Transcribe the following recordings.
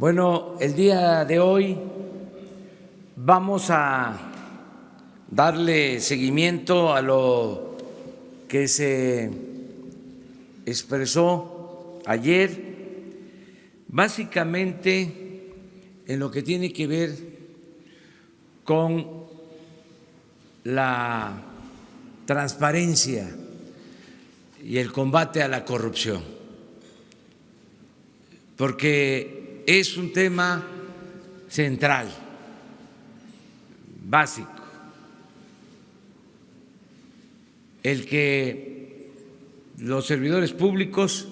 Bueno, el día de hoy vamos a darle seguimiento a lo que se expresó ayer, básicamente en lo que tiene que ver con la transparencia y el combate a la corrupción, porque es un tema central, básico, el que los servidores públicos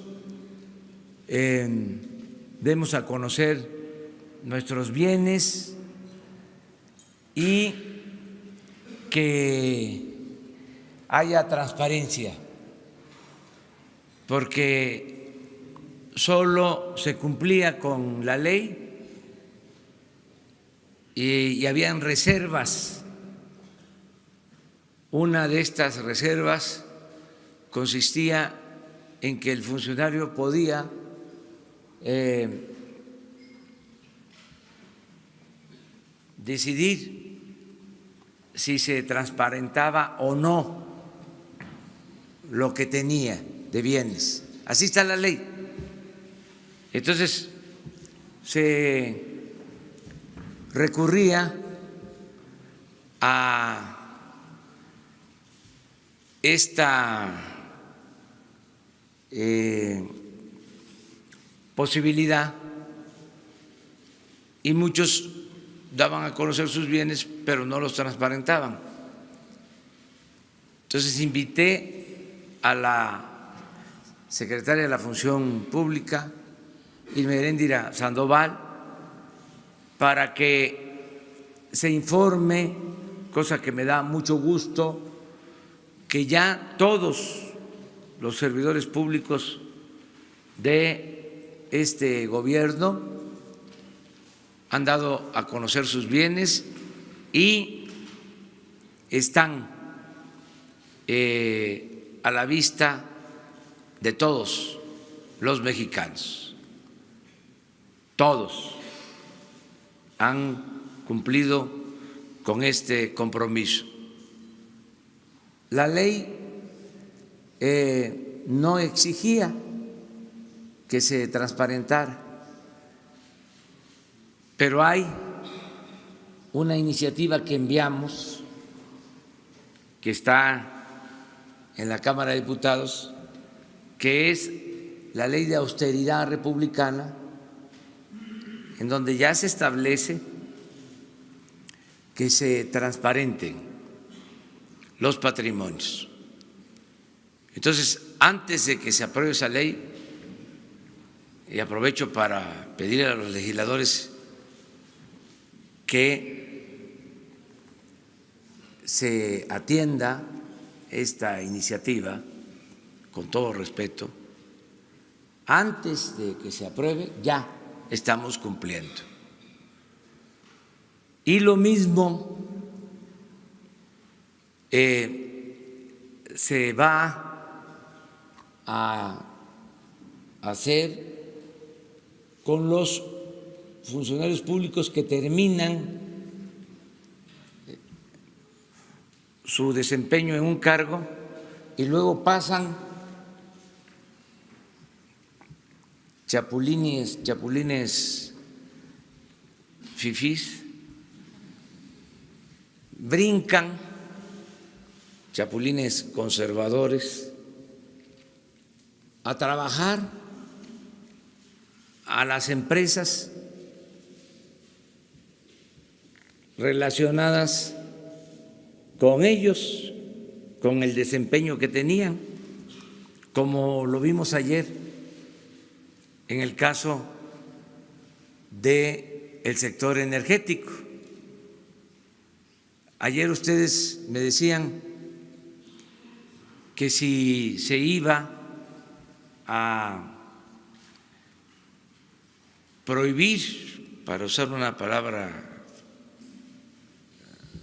demos a conocer nuestros bienes y que haya transparencia, porque solo se cumplía con la ley y habían reservas. Una de estas reservas consistía en que el funcionario podía decidir si se transparentaba o no lo que tenía de bienes. Así está la ley. Entonces, se recurría a esta posibilidad y muchos daban a conocer sus bienes, pero no los transparentaban. Entonces, invité a la secretaria de la Función Pública, Irma Heréndira Sandoval, para que se informe, cosa que me da mucho gusto, que ya todos los servidores públicos de este gobierno han dado a conocer sus bienes y están a la vista de todos los mexicanos. Todos han cumplido con este compromiso. La ley no exigía que se transparentara, pero hay una iniciativa que enviamos, que está en la Cámara de Diputados, que es la Ley de Austeridad Republicana, en donde ya se establece que se transparenten los patrimonios. Entonces, antes de que se apruebe esa ley, y aprovecho para pedirle a los legisladores que se atienda esta iniciativa con todo respeto, antes de que se apruebe ya estamos cumpliendo. Y lo mismo se va a hacer con los funcionarios públicos que terminan su desempeño en un cargo y luego pasan chapulines fifís, brincan, chapulines conservadores, a trabajar a las empresas relacionadas con ellos, con el desempeño que tenían, como lo vimos ayer en el caso del sector energético. Ayer ustedes me decían que si se iba a prohibir, para usar una palabra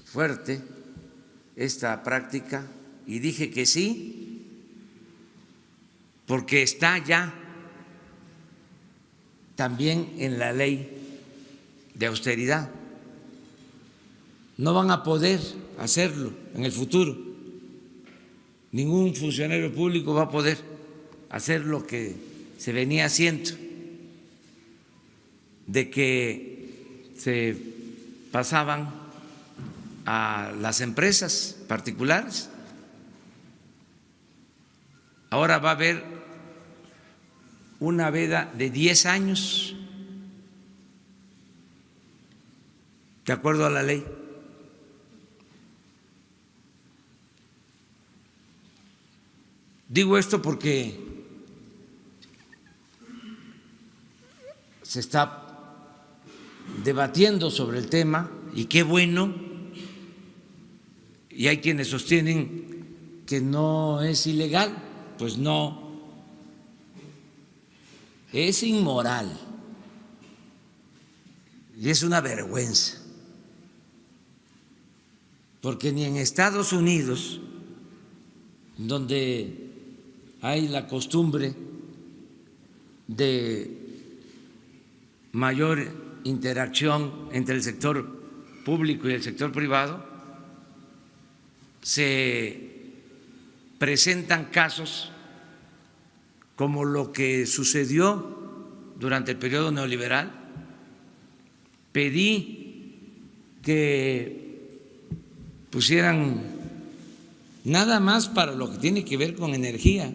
fuerte, esta práctica, y dije que sí, porque está ya también en la ley de austeridad. No van a poder hacerlo en el futuro. Ningún funcionario público va a poder hacer lo que se venía haciendo, de que se pasaban a las empresas particulares. Ahora va a haber una veda de 10 años, de acuerdo a la ley. Digo esto porque se está debatiendo sobre el tema y qué bueno, y hay quienes sostienen que no es ilegal, pues no, es inmoral y es una vergüenza, porque ni en Estados Unidos, donde hay la costumbre de mayor interacción entre el sector público y el sector privado, se presentan casos como lo que sucedió durante el periodo neoliberal. Pedí que pusieran nada más para lo que tiene que ver con energía,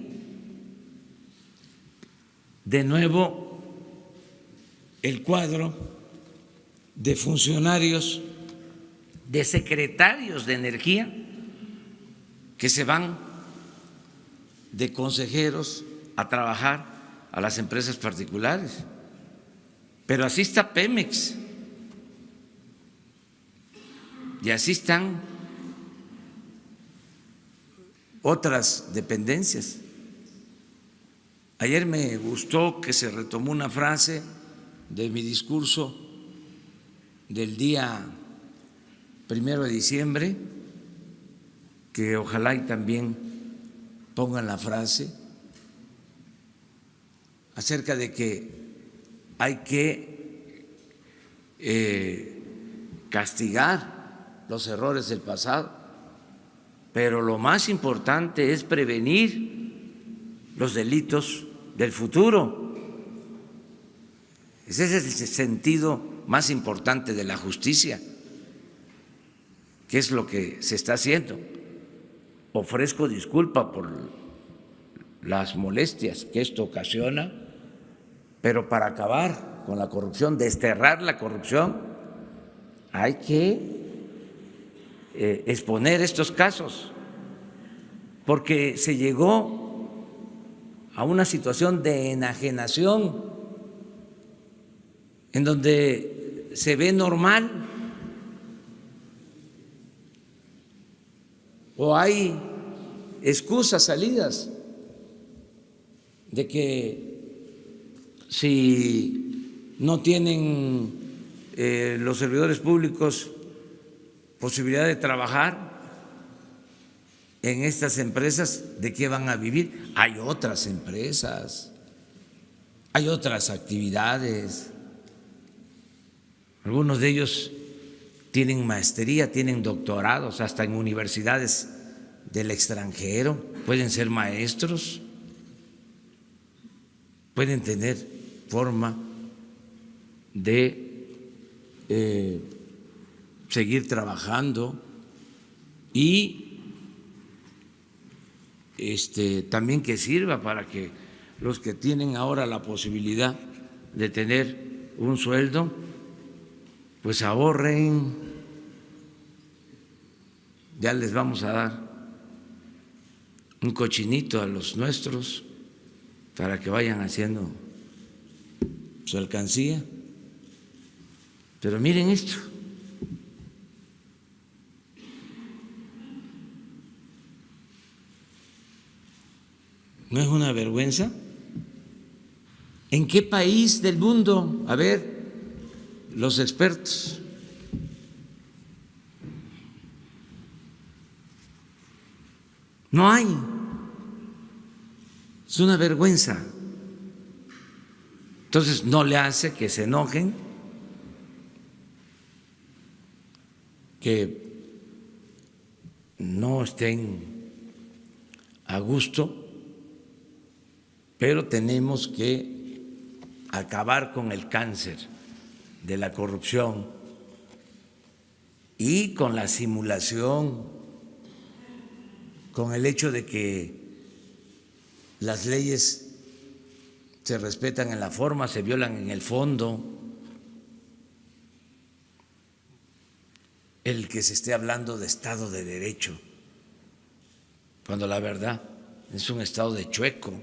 de nuevo el cuadro de funcionarios, de secretarios de energía que se van de consejeros a trabajar a las empresas particulares. Pero así está Pemex y así están otras dependencias. Ayer me gustó que se retomó una frase de mi discurso del día 1 de diciembre, que ojalá y también pongan la frase acerca de que hay que castigar los errores del pasado, pero lo más importante es prevenir los delitos del futuro. Ese es el sentido más importante de la justicia, que es lo que se está haciendo. Ofrezco disculpa por las molestias que esto ocasiona, pero para acabar con la corrupción, desterrar la corrupción, hay que exponer estos casos, porque se llegó a una situación de enajenación en donde se ve normal o hay excusas salidas de que si no tienen los servidores públicos posibilidad de trabajar en estas empresas, ¿de qué van a vivir? Hay otras empresas, hay otras actividades. Algunos de ellos tienen maestría, tienen doctorados, hasta en universidades del extranjero, pueden ser maestros, pueden tener forma de seguir trabajando y también que sirva para que los que tienen ahora la posibilidad de tener un sueldo, pues ahorren. Ya les vamos a dar un cochinito a los nuestros para que vayan haciendo su alcancía. Pero miren esto. ¿No es una vergüenza? ¿En qué país del mundo? A ver, los expertos. No hay. Es una vergüenza. Entonces no le hace que se enojen que no estén a gusto, pero tenemos que acabar con el cáncer de la corrupción y con la simulación, con el hecho de que las leyes se respetan en la forma, se violan en el fondo. El que se esté hablando de Estado de Derecho, cuando la verdad es un Estado de chueco,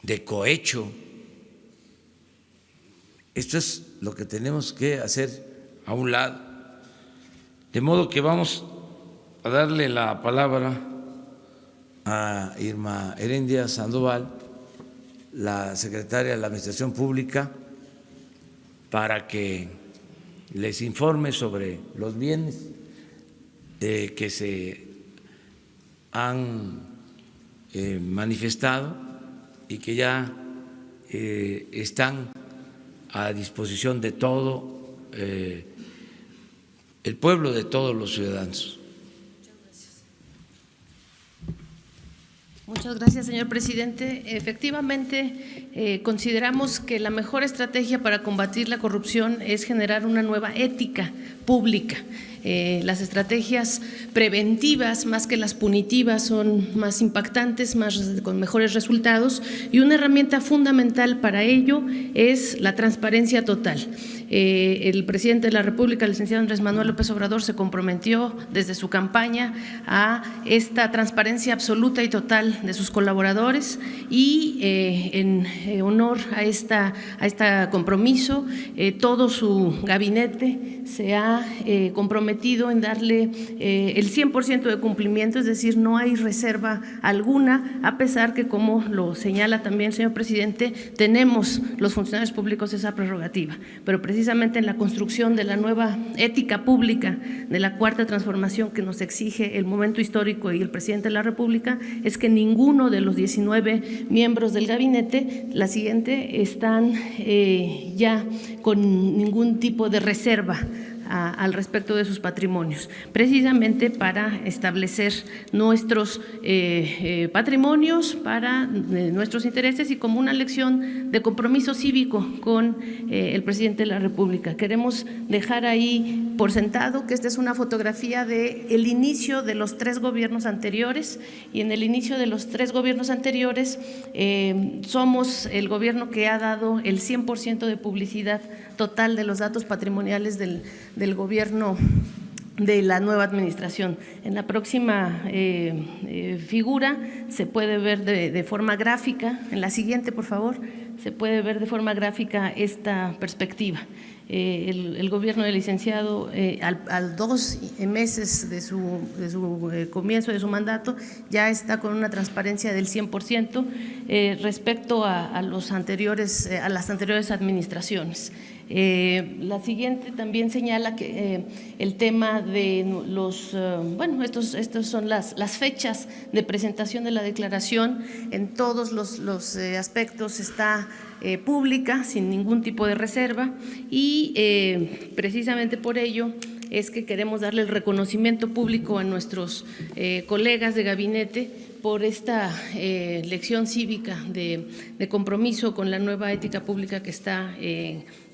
de cohecho. Esto es lo que tenemos que hacer a un lado. De modo que vamos a darle la palabra a Irma Herendia Sandoval, la secretaria de la Administración Pública, para que les informe sobre los bienes que se han manifestado y que ya están a disposición de todo el pueblo, de todos los ciudadanos. Muchas gracias, señor presidente. Efectivamente, consideramos que la mejor estrategia para combatir la corrupción es generar una nueva ética pública. Las estrategias preventivas, más que las punitivas, son más impactantes, con mejores resultados, y una herramienta fundamental para ello es la transparencia total. El presidente de la República, el licenciado Andrés Manuel López Obrador, se comprometió desde su campaña a esta transparencia absoluta y total de sus colaboradores, y en honor a este compromiso, todo su gabinete se ha comprometido en darle el 100% de cumplimiento, es decir, no hay reserva alguna, a pesar que, como lo señala también el señor presidente, tenemos los funcionarios públicos esa prerrogativa, pero precisamente en la construcción de la nueva ética pública, de la cuarta transformación que nos exige el momento histórico y el presidente de la República, es que ninguno de los 19 miembros del gabinete, la siguiente, están ya con ningún tipo de reserva al respecto de sus patrimonios, precisamente para establecer nuestros patrimonios para nuestros intereses y como una lección de compromiso cívico con el presidente de la República. Queremos dejar ahí por sentado que esta es una fotografía del inicio de los 3 gobiernos anteriores, y en el inicio de los 3 gobiernos anteriores somos el gobierno que ha dado el 100% de publicidad total de los datos patrimoniales del gobierno de la nueva administración. En la próxima figura se puede ver de forma gráfica, en la siguiente, por favor, se puede ver de forma gráfica esta perspectiva. El gobierno del licenciado, al 2 meses de su comienzo de su mandato, ya está con una transparencia del 100% respecto a las anteriores administraciones. La siguiente también señala que el tema de estos son las fechas de presentación de la declaración en todos los aspectos está pública, sin ningún tipo de reserva, y precisamente por ello es que queremos darle el reconocimiento público a nuestros colegas de gabinete por esta lección cívica de compromiso con la nueva ética pública que está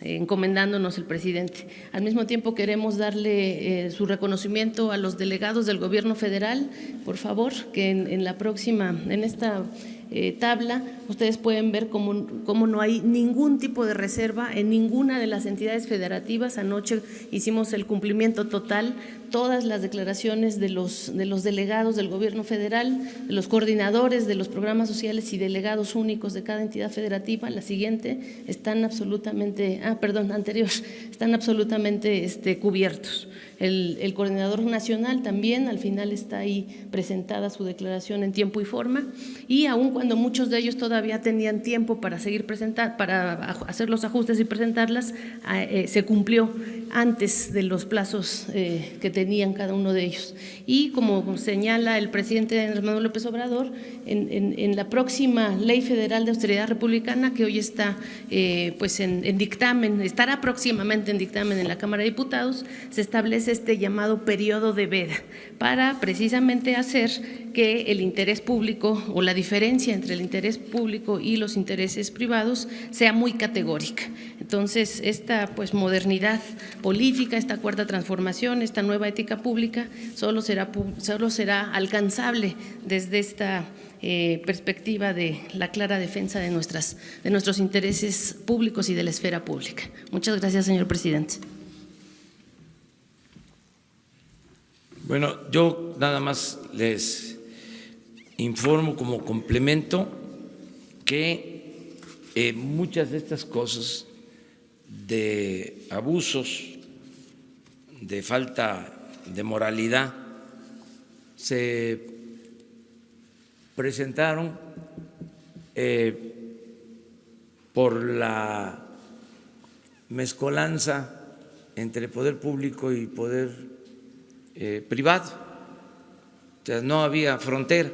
encomendándonos el presidente. Al mismo tiempo queremos darle su reconocimiento a los delegados del gobierno federal, por favor, que en esta tabla ustedes pueden ver cómo no hay ningún tipo de reserva en ninguna de las entidades federativas. Anoche hicimos el cumplimiento total, todas las declaraciones de los delegados del gobierno federal, de los coordinadores de los programas sociales y delegados únicos de cada entidad federativa. La siguiente están absolutamente, están absolutamente cubiertos. El coordinador nacional también al final está ahí presentada su declaración en tiempo y forma, y aun cuando muchos de ellos todavía tenían tiempo para hacer los ajustes y presentarlas, se cumplió antes de los plazos que tenían cada uno de ellos. Y como señala el presidente Andrés Manuel López Obrador, en la próxima Ley Federal de Austeridad Republicana, que hoy está pues en dictamen, estará próximamente en dictamen en la Cámara de Diputados, se establece este llamado periodo de veda para precisamente hacer que el interés público o la diferencia entre el interés público y los intereses privados sea muy categórica. Entonces, esta pues modernidad política, esta cuarta transformación, esta nueva ética pública solo será alcanzable desde esta perspectiva de la clara defensa de nuestros intereses públicos y de la esfera pública. Muchas gracias, señor presidente. Bueno, yo nada más les informo como complemento que muchas de estas cosas de abusos, de falta de moralidad, se presentaron por la mezcolanza entre poder público y poder privado. O sea, no había frontera,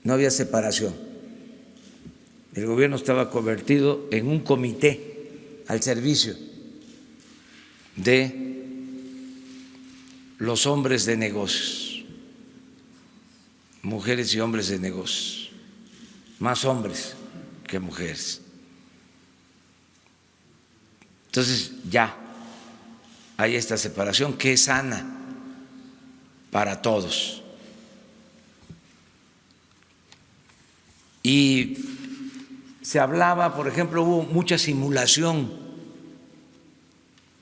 no había separación. El gobierno estaba convertido en un comité al servicio de los hombres de negocios, mujeres y hombres de negocios, más hombres que mujeres. Entonces ya hay esta separación que es sana para todos. Y se hablaba, por ejemplo, hubo mucha simulación,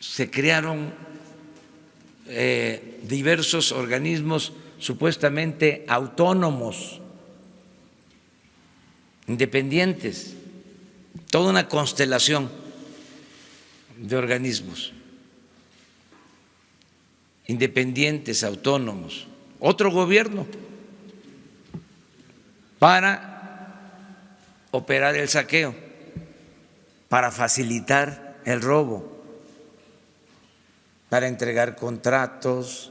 se crearon diversos organismos supuestamente autónomos, independientes, toda una constelación de organismos independientes, autónomos, otro gobierno para operar el saqueo, para facilitar el robo, para entregar contratos,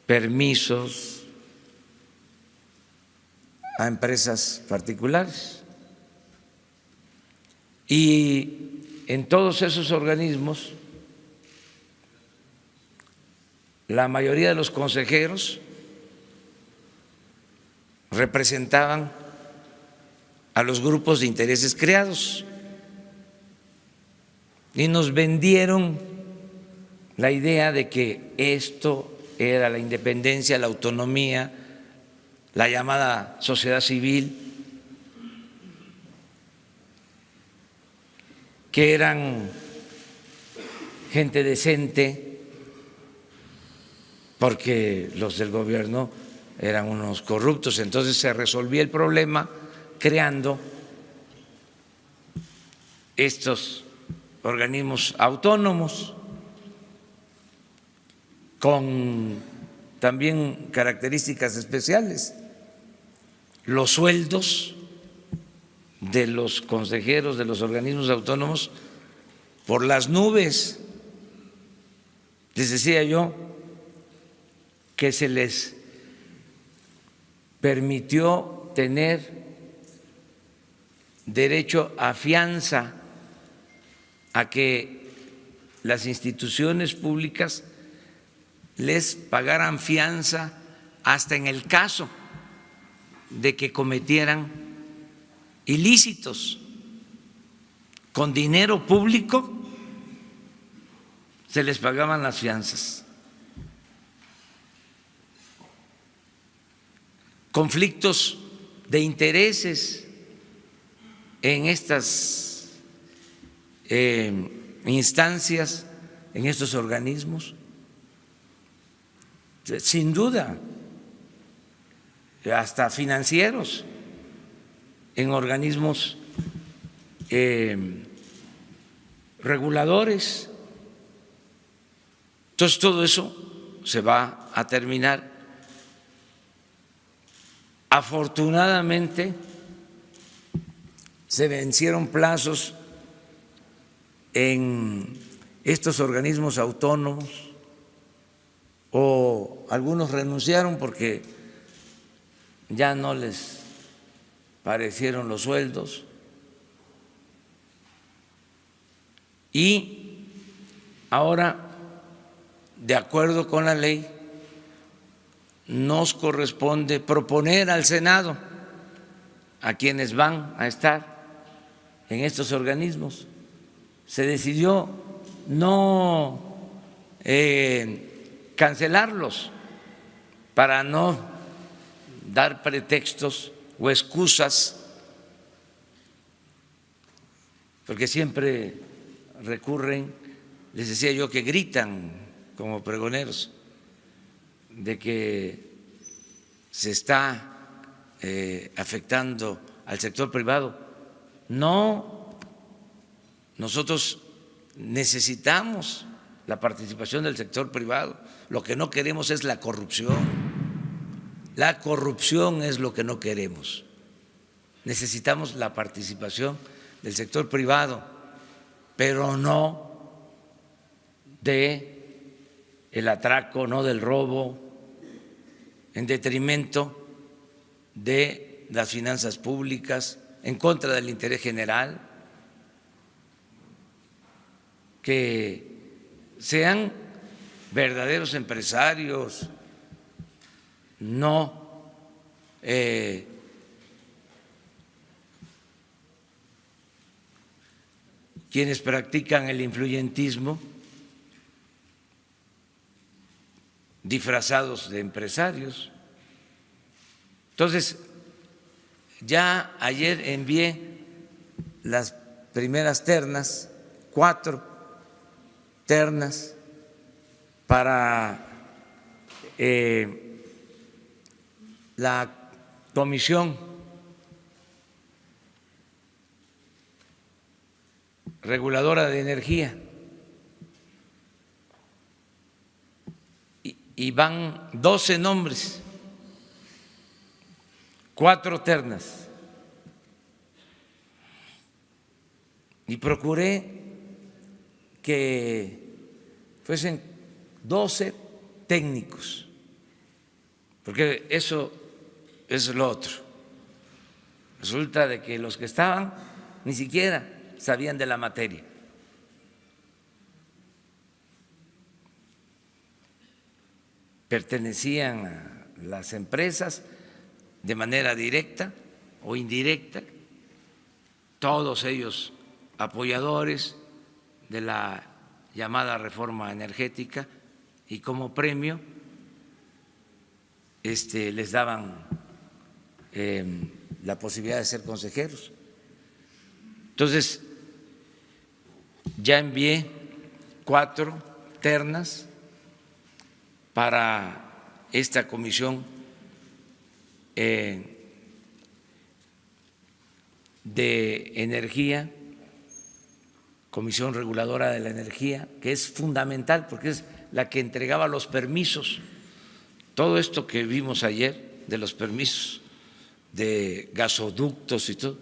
permisos a empresas particulares. Y en todos esos organismos, la mayoría de los consejeros representaban a los grupos de intereses creados y nos vendieron la idea de que esto era la independencia, la autonomía, la llamada sociedad civil, que eran gente decente, porque los del gobierno eran unos corruptos. Entonces se resolvía el problema creando estos organismos autónomos con también características especiales. Los sueldos de los consejeros de los organismos autónomos por las nubes. Les decía yo que se les permitió tener derecho a fianza, a que las instituciones públicas les pagaran fianza hasta en el caso de que cometieran ilícitos. Con dinero público se les pagaban las fianzas. Conflictos de intereses en estas instancias, en estos organismos, sin duda, hasta financieros, en organismos reguladores. Entonces todo eso se va a terminar. Afortunadamente se vencieron plazos en estos organismos autónomos, o algunos renunciaron porque ya no les parecieron los sueldos, y ahora, de acuerdo con la ley, nos corresponde proponer al Senado a quienes van a estar en estos organismos. Se decidió no cancelarlos para no dar pretextos o excusas, porque siempre recurren, les decía yo, que gritan como pregoneros de que se está afectando al sector privado. No, nosotros necesitamos la participación del sector privado. Lo que no queremos es la corrupción. La corrupción es lo que no queremos. Necesitamos la participación del sector privado, pero no de el atraco, no del robo, en detrimento de las finanzas públicas, en contra del interés general. Que sean verdaderos empresarios, no quienes practican el influyentismo disfrazados de empresarios. Entonces, ya ayer envié las primeras ternas, 4 ternas, para la Comisión Reguladora de Energía, y van 12 nombres, 4 ternas, y procuré que fuesen 12 técnicos, porque eso es lo otro. Resulta de que los que estaban ni siquiera sabían de la materia. Pertenecían a las empresas de manera directa o indirecta, todos ellos apoyadores de la llamada reforma energética, y como premio les daban la posibilidad de ser consejeros. Entonces, ya envié 4 ternas para esta comisión de energía, Comisión Reguladora de la Energía, que es fundamental porque es la que entregaba los permisos. Todo esto que vimos ayer de los permisos de gasoductos y todo,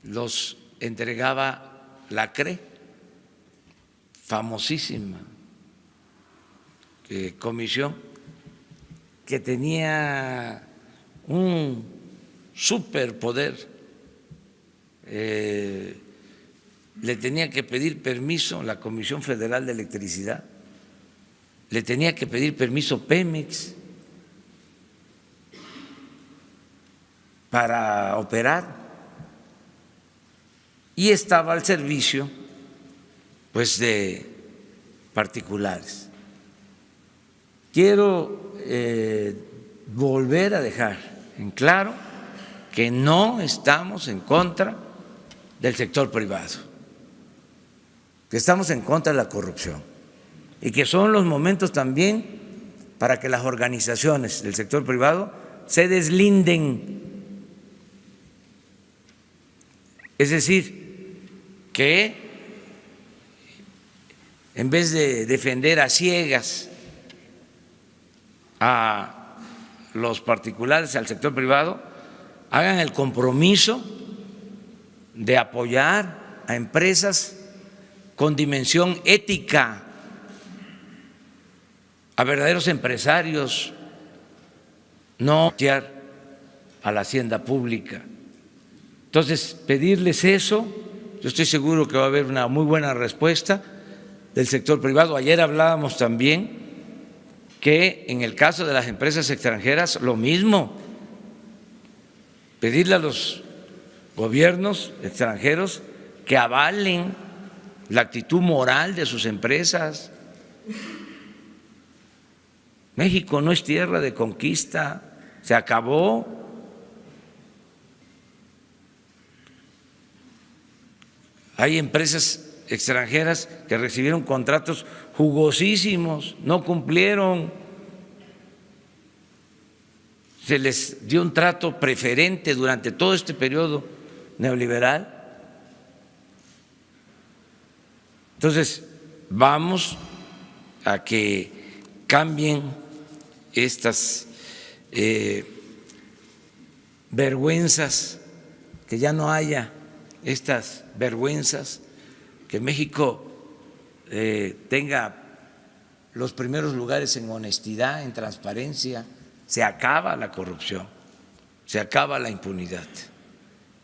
los entregaba la CRE, famosísima comisión, que tenía un superpoder. Le tenía que pedir permiso la Comisión Federal de Electricidad, le tenía que pedir permiso Pemex para operar, y estaba al servicio pues de particulares. Quiero volver a dejar en claro que no estamos en contra del sector privado, que estamos en contra de la corrupción, y que son los momentos también para que las organizaciones del sector privado se deslinden. Es decir, que en vez de defender a ciegas a los particulares, al sector privado, hagan el compromiso de apoyar a empresas con dimensión ética, a verdaderos empresarios, no a la hacienda pública. Entonces, pedirles eso, yo estoy seguro que va a haber una muy buena respuesta del sector privado. Ayer hablábamos también que en el caso de las empresas extranjeras, lo mismo, pedirle a los gobiernos extranjeros que avalen la actitud moral de sus empresas. México no es tierra de conquista, se acabó. Hay empresas extranjeras que recibieron contratos jugosísimos, no cumplieron, se les dio un trato preferente durante todo este periodo neoliberal. Entonces, vamos a que cambien estas vergüenzas, que ya no haya estas vergüenzas, que México tenga los primeros lugares en honestidad, en transparencia, se acaba la corrupción, se acaba la impunidad.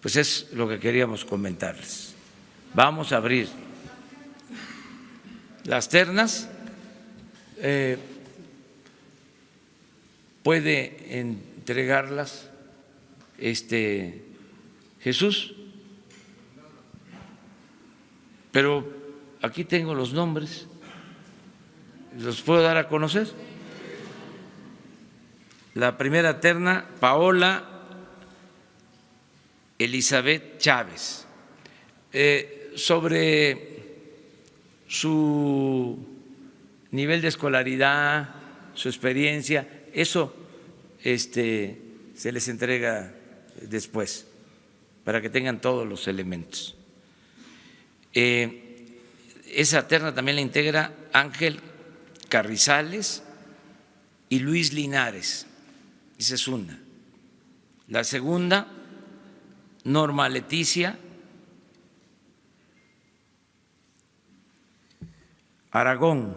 Pues es lo que queríamos comentarles. Vamos a abrir las ternas. Puede entregarlas Jesús, pero aquí tengo los nombres, ¿los puedo dar a conocer? La primera terna, Paola Elizabeth Chávez. Sobre su nivel de escolaridad, su experiencia, eso se les entrega después, para que tengan todos los elementos. Esa terna también la integra Ángel Carrizales y Luis Linares. Esa es una. La segunda, Norma Leticia Aragón.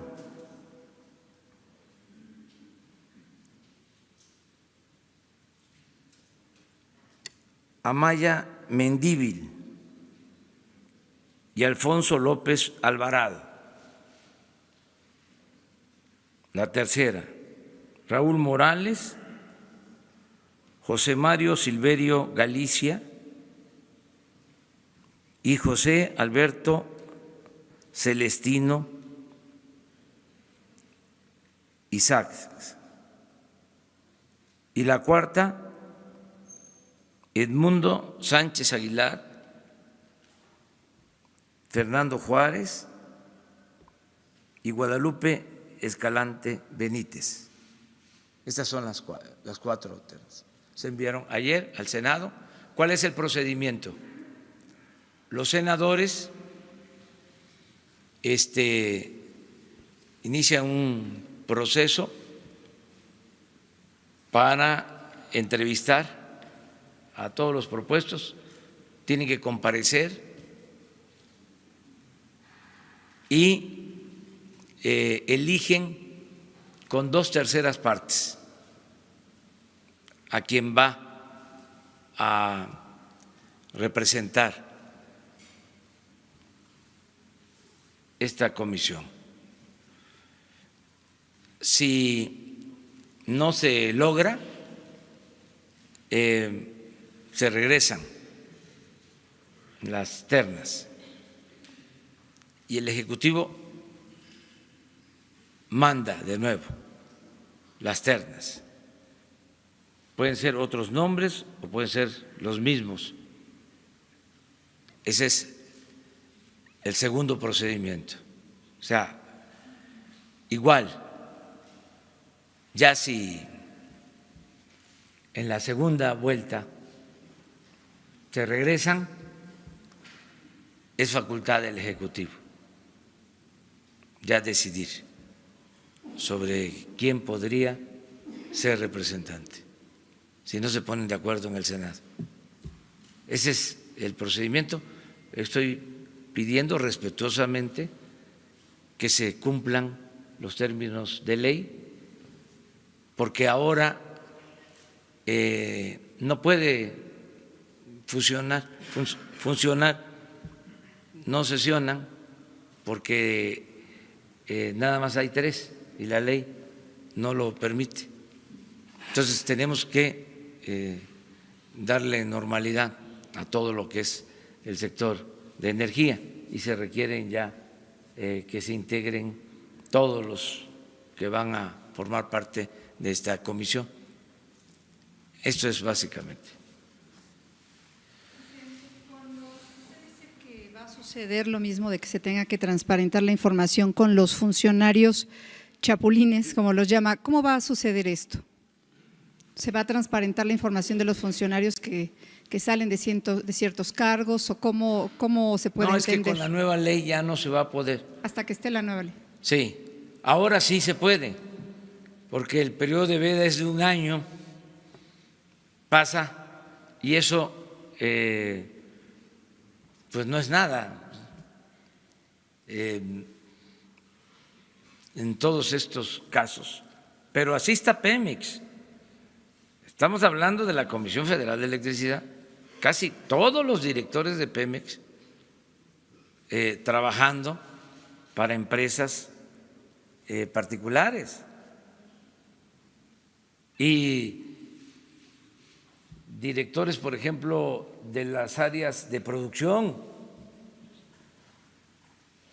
Amaya Mendívil y Alfonso López Alvarado. La tercera, Raúl Morales, José Mario Silverio Galicia y José Alberto Celestino Isaac. Y la cuarta, Edmundo Sánchez Aguilar, Fernando Juárez y Guadalupe Escalante Benítez. Estas son las cuatro ternas. Se enviaron ayer al Senado. ¿Cuál es el procedimiento? Los senadores inician un proceso para entrevistar a todos los propuestos, tienen que comparecer y eligen con 2/3 partes a quien va a representar esta comisión. Si no se logra, se regresan las ternas y el Ejecutivo manda de nuevo las ternas. Pueden ser otros nombres o pueden ser los mismos. Ese es el segundo procedimiento. O sea, igual, ya si en la segunda vuelta se regresan, es facultad del Ejecutivo ya decidir sobre quién podría ser representante, si no se ponen de acuerdo en el Senado. Ese es el procedimiento. Estoy pidiendo respetuosamente que se cumplan los términos de ley, porque ahora no puede funcionar, no sesionan porque nada más hay 3 y la ley no lo permite. Entonces tenemos que darle normalidad a todo lo que es el sector de energía y se requieren ya que se integren todos los que van a formar parte de esta comisión. Esto es básicamente. Cuando usted dice que va a suceder lo mismo de que se tenga que transparentar la información con los funcionarios chapulines, como los llama, ¿cómo va a suceder esto? ¿Se va a transparentar la información de los funcionarios que salen de ciertos cargos o cómo se puede entender? No, es que con la nueva ley ya no se va a poder. Hasta que esté la nueva ley. Sí, ahora sí se puede, porque el periodo de veda es de 1 año, pasa y eso pues no es nada en todos estos casos, pero así está Pemex. Estamos hablando de la Comisión Federal de Electricidad, casi todos los directores de Pemex trabajando para empresas particulares y directores, por ejemplo, de las áreas de producción,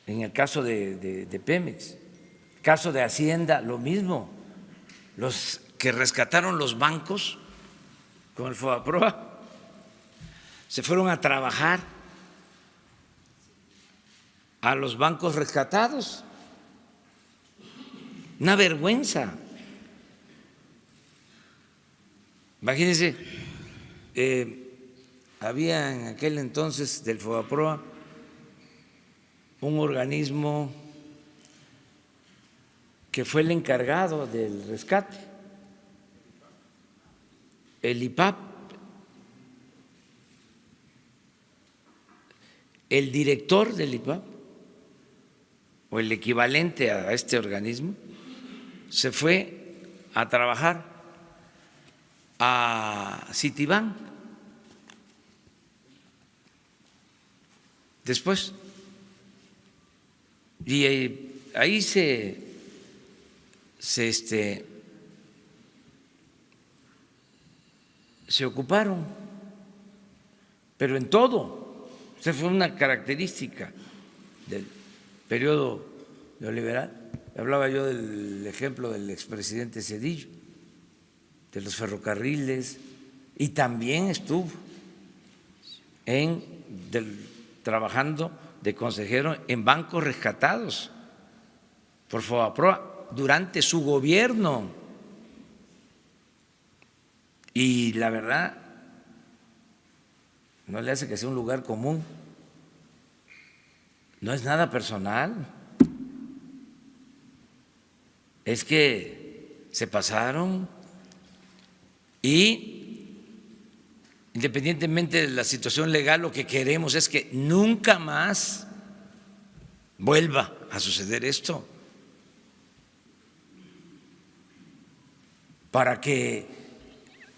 en el caso de Pemex, caso de Hacienda, lo mismo, los que rescataron los bancos con el FOBAPROA se fueron a trabajar a los bancos rescatados. Una vergüenza. Imagínense, había en aquel entonces del FOBAPROA un organismo que fue el encargado del rescate, el IPAP. El director del IPAP, o el equivalente a este organismo, se fue a trabajar a Citibank después, y ahí se ocuparon, pero en todo. Esa fue una característica del periodo neoliberal. Hablaba yo del ejemplo del expresidente Zedillo, de los ferrocarriles, y también estuvo trabajando de consejero en bancos rescatados por FOBAPROA durante su gobierno. Y la verdad, no le hace que sea un lugar común, no es nada personal, es que se pasaron y independientemente de la situación legal, lo que queremos es que nunca más vuelva a suceder esto, para que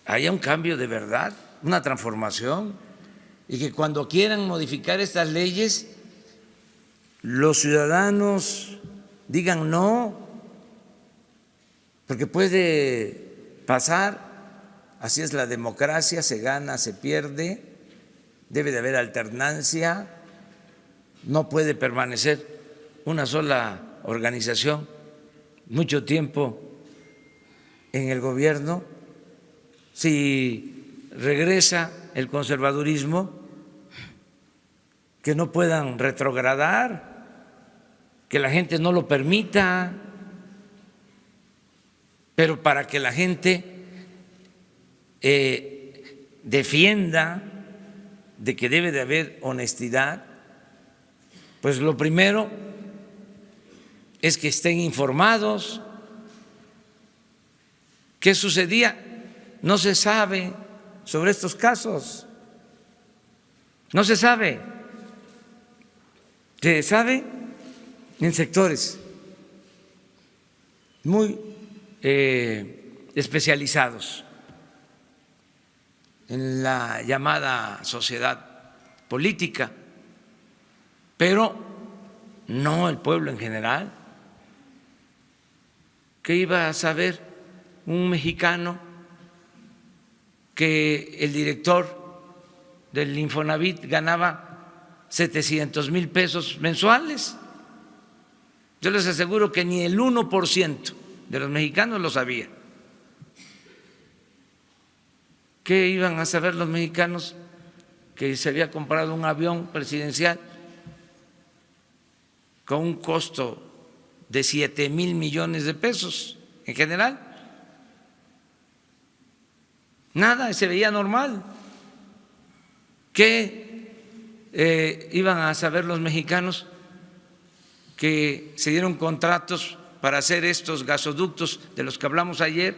haya un cambio de verdad, una transformación, y que cuando quieran modificar estas leyes, los ciudadanos digan no, porque puede pasar, así es la democracia, se gana, se pierde, debe de haber alternancia, no puede permanecer una sola organización mucho tiempo en el gobierno. Si regresa el conservadurismo, que no puedan retrogradar, que la gente no lo permita, pero para que la gente defienda de que debe de haber honestidad, pues lo primero es que estén informados. ¿Qué sucedía? No se sabe sobre estos casos. No se sabe. Se sabe en sectores muy especializados, en la llamada sociedad política, pero no el pueblo en general. ¿Qué iba a saber un mexicano que el director del Infonavit ganaba 700,000 pesos mensuales? Yo les aseguro que ni el 1% de los mexicanos lo sabía. ¿Qué iban a saber los mexicanos que se había comprado un avión presidencial con un costo de 7,000 millones de pesos en general? Nada, se veía normal. ¿Qué iban a saber los mexicanos que se dieron contratos para hacer estos gasoductos de los que hablamos ayer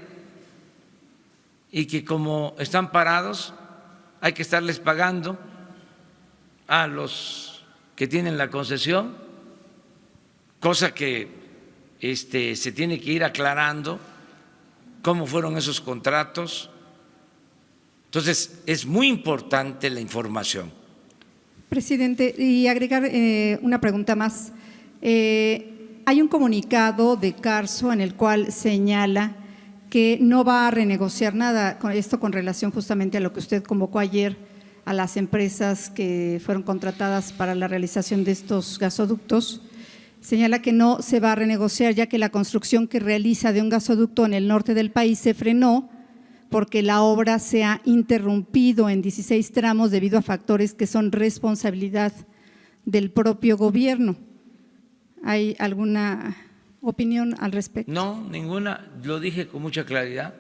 y que como están parados hay que estarles pagando a los que tienen la concesión, cosa que se tiene que ir aclarando cómo fueron esos contratos? Entonces, es muy importante la información. Presidente, y agregar una pregunta más. Hay un comunicado de Carso en el cual señala que no va a renegociar nada, esto con relación justamente a lo que usted convocó ayer a las empresas que fueron contratadas para la realización de estos gasoductos. Señala que no se va a renegociar, ya que la construcción que realiza de un gasoducto en el norte del país se frenó porque la obra se ha interrumpido en 16 tramos debido a factores que son responsabilidad del propio gobierno. ¿Hay alguna opinión al respecto? No, ninguna, lo dije con mucha claridad.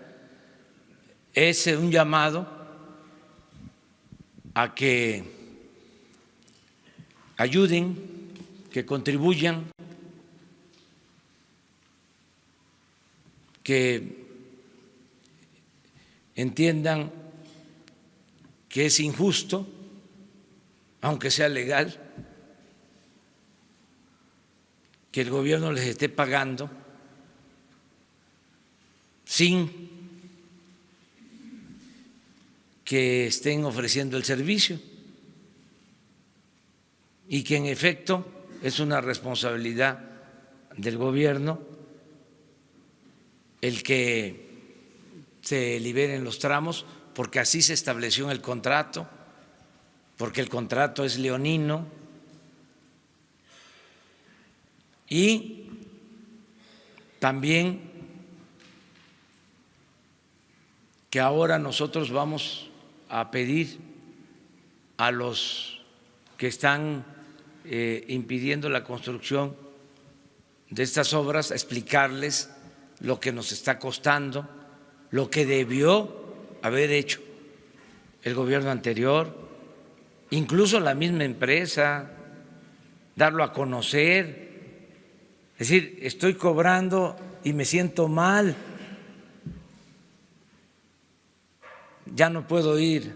Es un llamado a que ayuden, que contribuyan, que entiendan que es injusto, aunque sea legal, que el gobierno les esté pagando sin que estén ofreciendo el servicio y que en efecto es una responsabilidad del gobierno el que se liberen los tramos, porque así se estableció en el contrato, porque el contrato es leonino. Y también que ahora nosotros vamos a pedir a los que están impidiendo la construcción de estas obras, a explicarles lo que nos está costando, lo que debió haber hecho el gobierno anterior, incluso la misma empresa, darlo a conocer. Es decir, estoy cobrando y me siento mal, ya no puedo ir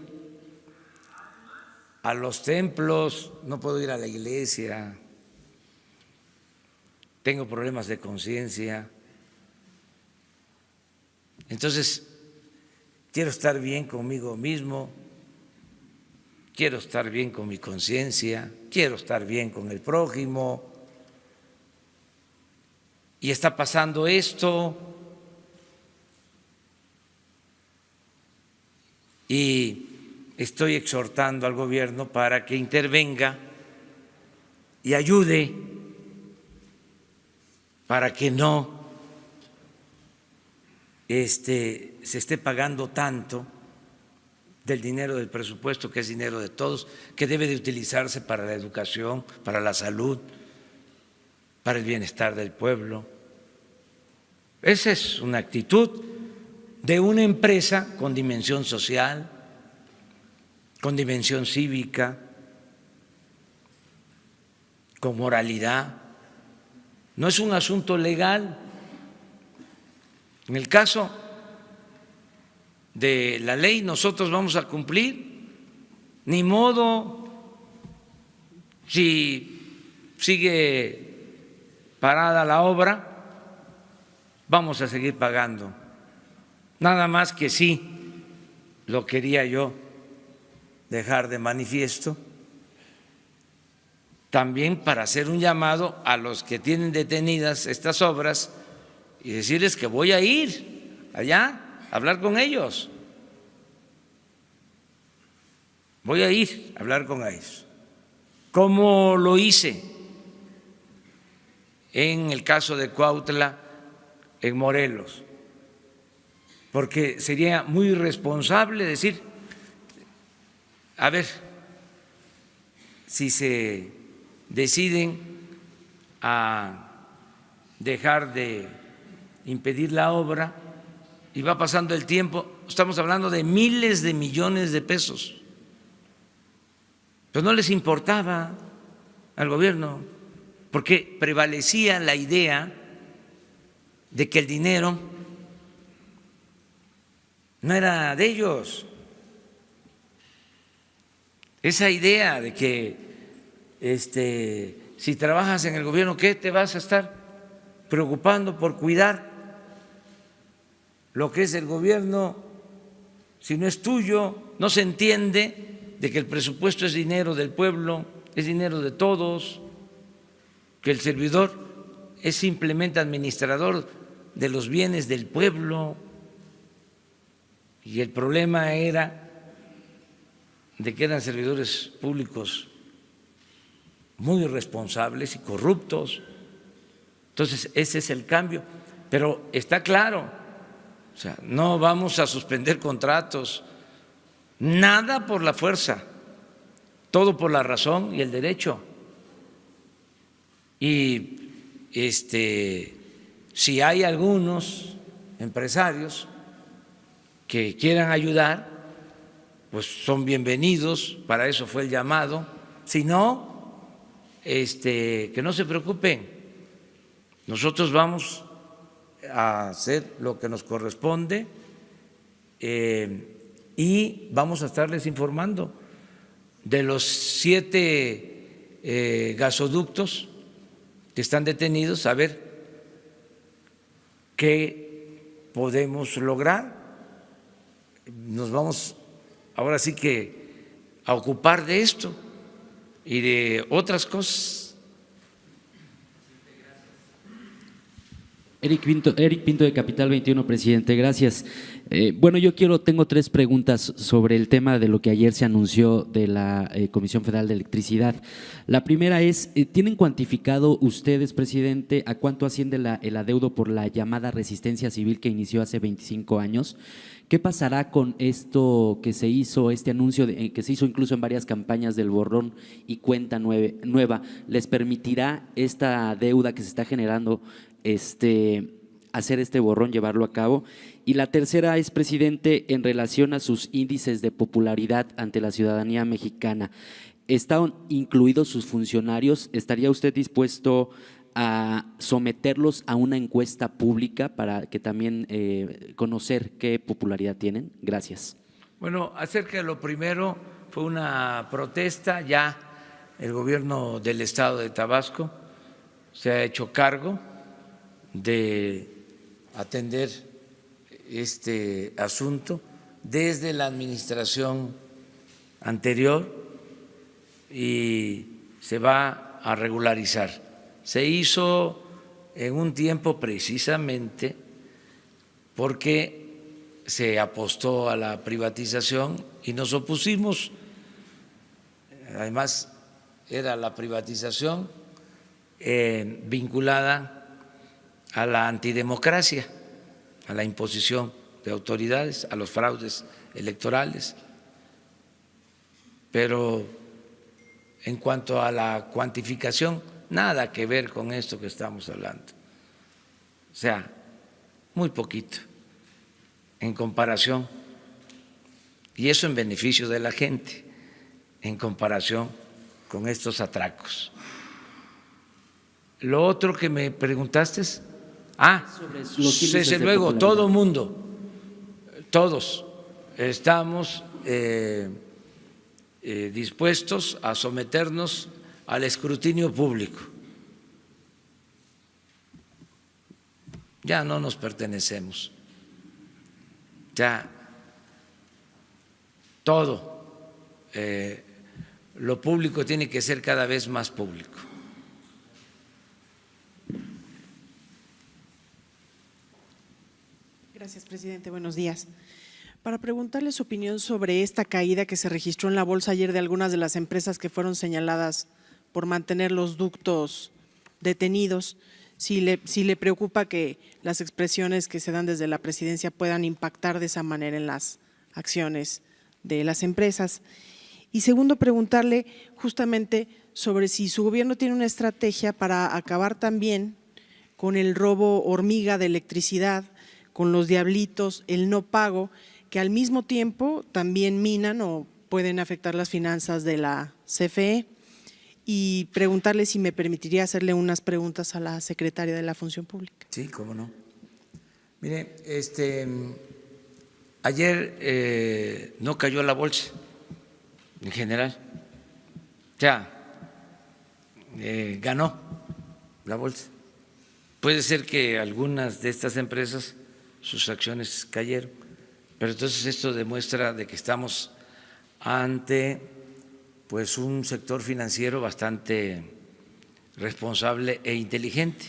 a los templos, no puedo ir a la iglesia, tengo problemas de conciencia. Entonces, quiero estar bien conmigo mismo, quiero estar bien con mi conciencia, quiero estar bien con el prójimo. Y está pasando esto, y estoy exhortando al gobierno para que intervenga y ayude para que no se esté pagando tanto del dinero del presupuesto, que es dinero de todos, que debe de utilizarse para la educación, para la salud, para el bienestar del pueblo. Esa es una actitud de una empresa con dimensión social, con dimensión cívica, con moralidad. No es un asunto legal. En el caso de la ley nosotros vamos a cumplir, ni modo Si sigue parada la obra, vamos a seguir pagando. Nada más que sí, lo quería yo dejar de manifiesto, también para hacer un llamado a los que tienen detenidas estas obras y decirles que voy a ir allá a hablar con ellos. Voy a ir a hablar con ellos, como lo hice en el caso de Cuautla, en Morelos, porque sería muy irresponsable decir, a ver, si se deciden a dejar de impedir la obra y va pasando el tiempo, estamos hablando de miles de millones de pesos, pero no les importaba al gobierno, porque prevalecía la idea de que el dinero no era de ellos. Esa idea de que si trabajas en el gobierno, ¿qué te vas a estar preocupando por cuidar lo que es el gobierno si no es tuyo? No se entiende de que el presupuesto es dinero del pueblo, es dinero de todos, que el servidor es simplemente administrador de los bienes del pueblo. Y el problema era de que eran servidores públicos muy irresponsables y corruptos. Entonces, ese es el cambio. Pero está claro, o sea, no vamos a suspender contratos, nada por la fuerza, todo por la razón y el derecho. Y si hay algunos empresarios que quieran ayudar, pues son bienvenidos, para eso fue el llamado. Si no, que no se preocupen, nosotros vamos a hacer lo que nos corresponde y vamos a estarles informando de los 7 gasoductos que están detenidos, a ver qué podemos lograr. Nos vamos ahora sí que a ocupar de esto y de otras cosas. Eric Pinto de Capital 21, presidente, gracias. Bueno, tengo 3 preguntas sobre el tema de lo que ayer se anunció de la Comisión Federal de Electricidad. La primera es, ¿tienen cuantificado ustedes, presidente, a cuánto asciende el adeudo por la llamada resistencia civil que inició hace 25 años? ¿Qué pasará con esto que se hizo, este anuncio que se hizo incluso en varias campañas del borrón y cuenta nueva? ¿Les permitirá esta deuda que se está generando hacer este borrón, llevarlo a cabo? Y la tercera es, presidente, en relación a sus índices de popularidad ante la ciudadanía mexicana. ¿Están incluidos sus funcionarios? ¿Estaría usted dispuesto a someterlos a una encuesta pública para que también conocer qué popularidad tienen? Gracias. Bueno, acerca de lo primero, fue una protesta, ya el gobierno del estado de Tabasco se ha hecho cargo de atender este asunto desde la administración anterior y se va a regularizar. Se hizo en un tiempo precisamente porque se apostó a la privatización y nos opusimos. Además, era la privatización vinculada a la antidemocracia, a la imposición de autoridades, a los fraudes electorales. Pero en cuanto a la cuantificación, nada que ver con esto que estamos hablando. O sea, muy poquito en comparación, y eso en beneficio de la gente, en comparación con estos atracos. Lo otro que me preguntaste es… desde luego, todo el mundo, todos estamos dispuestos a someternos al escrutinio público. Ya no nos pertenecemos, ya todo lo público tiene que ser cada vez más público. Gracias, presidente. Buenos días. Para preguntarle su opinión sobre esta caída que se registró en la bolsa ayer de algunas de las empresas que fueron señaladas por mantener los ductos detenidos, si le preocupa que las expresiones que se dan desde la presidencia puedan impactar de esa manera en las acciones de las empresas. Y segundo, preguntarle justamente sobre si su gobierno tiene una estrategia para acabar también con el robo hormiga de electricidad, con los diablitos, el no pago, que al mismo tiempo también minan o pueden afectar las finanzas de la CFE. Y preguntarle si me permitiría hacerle unas preguntas a la secretaria de la Función Pública. Sí, cómo no. Mire, ayer no cayó la bolsa en general, ya ganó la bolsa. Puede ser que algunas de estas empresas sus acciones cayeron, pero entonces esto demuestra de que estamos ante pues un sector financiero bastante responsable e inteligente.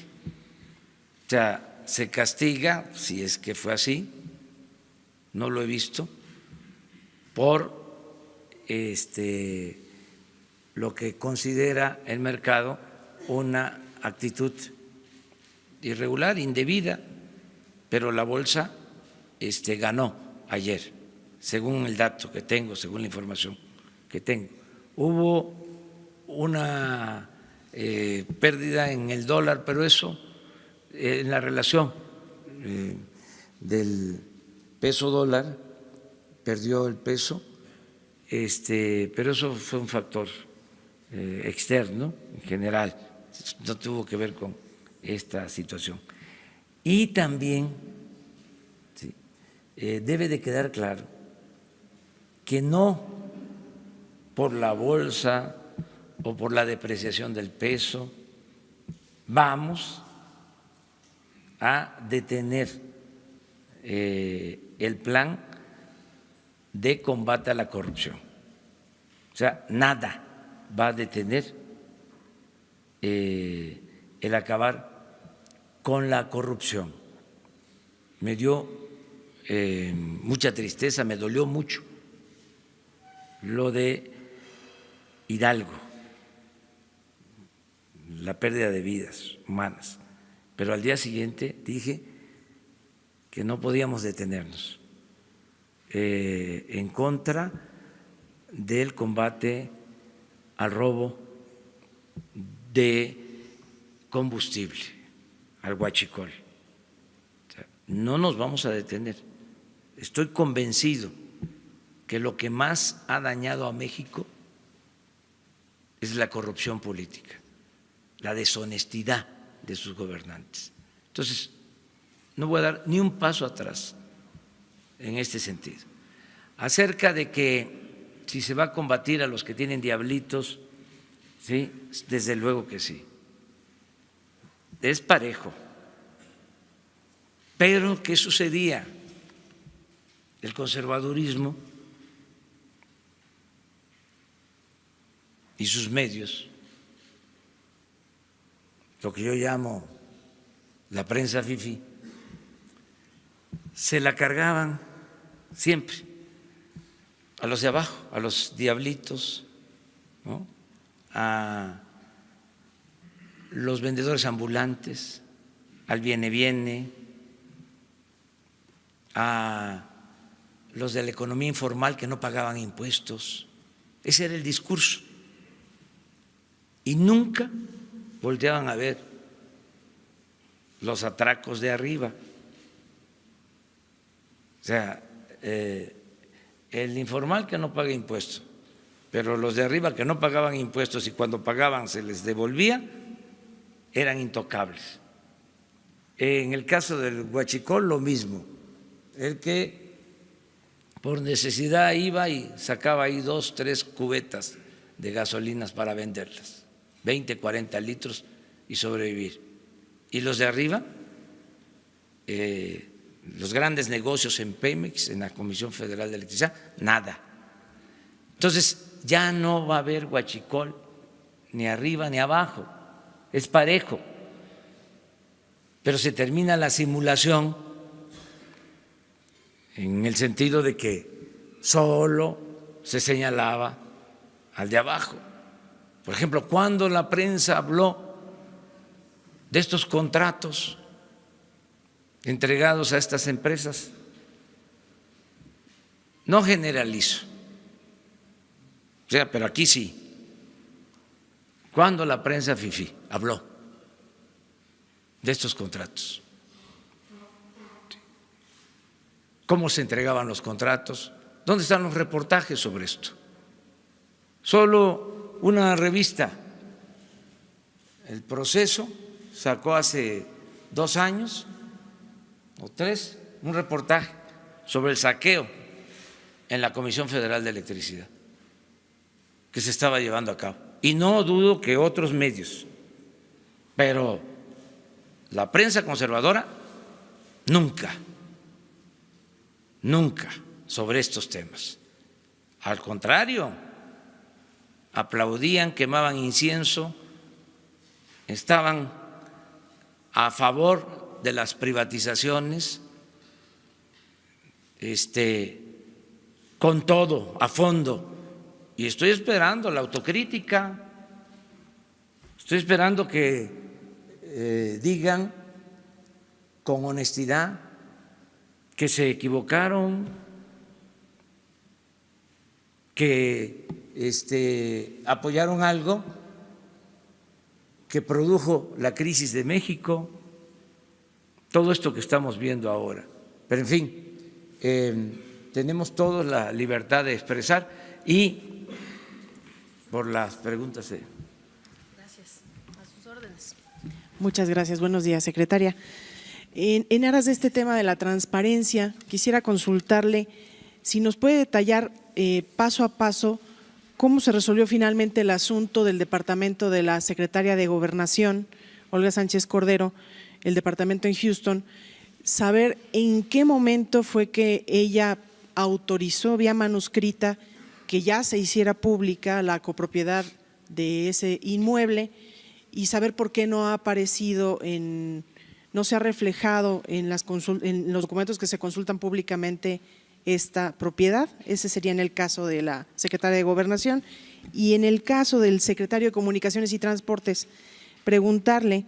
O sea, se castiga, si es que fue así, no lo he visto, por lo que considera el mercado una actitud irregular, indebida, pero la bolsa ganó ayer, según el dato que tengo, según la información que tengo. Hubo una pérdida en el dólar, pero eso en la relación del peso dólar, perdió el peso, pero eso fue un factor externo en general, no tuvo que ver con esta situación. Y también debe de quedar claro que no por la bolsa o por la depreciación del peso vamos a detener el plan de combate a la corrupción. O sea, nada va a detener el acabar con la corrupción. Me dio mucha tristeza, me dolió mucho lo de Hidalgo, la pérdida de vidas humanas, pero al día siguiente dije que no podíamos detenernos en contra del combate al robo de combustible, al huachicol. O sea, no nos vamos a detener. Estoy convencido que lo que más ha dañado a México es la corrupción política, la deshonestidad de sus gobernantes. Entonces, no voy a dar ni un paso atrás en este sentido. Acerca de que si se va a combatir a los que tienen diablitos, sí, desde luego que sí. Es parejo. Pero, ¿qué sucedía? El conservadurismo y sus medios, lo que yo llamo la prensa fifí, se la cargaban siempre a los de abajo, a los diablitos, ¿no? A los vendedores ambulantes, al viene, a los de la economía informal que no pagaban impuestos. Ese era el discurso. Y nunca volteaban a ver los atracos de arriba. O sea, el informal que no paga impuestos, pero los de arriba que no pagaban impuestos y cuando pagaban se les devolvía, eran intocables. En el caso del huachicol, lo mismo. El que por necesidad iba y sacaba ahí 2, 3 cubetas de gasolinas para venderlas. 20, 40 litros y sobrevivir. Y los de arriba, los grandes negocios en Pemex, en la Comisión Federal de Electricidad, nada. Entonces ya no va a haber huachicol ni arriba ni abajo, es parejo. Pero se termina la simulación en el sentido de que solo se señalaba al de abajo. Por ejemplo, cuando la prensa habló de estos contratos entregados a estas empresas, no generalizo, o sea, pero aquí sí. Cuando la prensa fifí habló de estos contratos, cómo se entregaban los contratos, ¿dónde están los reportajes sobre esto? Solo una revista, El Proceso, sacó hace 2 años o 3 un reportaje sobre el saqueo en la Comisión Federal de Electricidad que se estaba llevando a cabo. Y no dudo que otros medios, pero la prensa conservadora nunca sobre estos temas. Al contrario, aplaudían, quemaban incienso, estaban a favor de las privatizaciones, con todo, a fondo. Y estoy esperando la autocrítica, estoy esperando que digan con honestidad que se equivocaron, que apoyaron algo que produjo la crisis de México, todo esto que estamos viendo ahora. Pero en fin, tenemos todos la libertad de expresar y por las preguntas. Gracias. A sus órdenes. Muchas gracias. Buenos días, secretaria. En aras de este tema de la transparencia, quisiera consultarle si nos puede detallar paso a paso cómo se resolvió finalmente el asunto del departamento de la secretaria de Gobernación, Olga Sánchez Cordero, el departamento en Houston, saber en qué momento fue que ella autorizó vía manuscrita que ya se hiciera pública la copropiedad de ese inmueble y saber por qué no ha aparecido no se ha reflejado en los documentos que se consultan públicamente esta propiedad. Ese sería en el caso de la secretaria de Gobernación. Y en el caso del secretario de Comunicaciones y Transportes, preguntarle,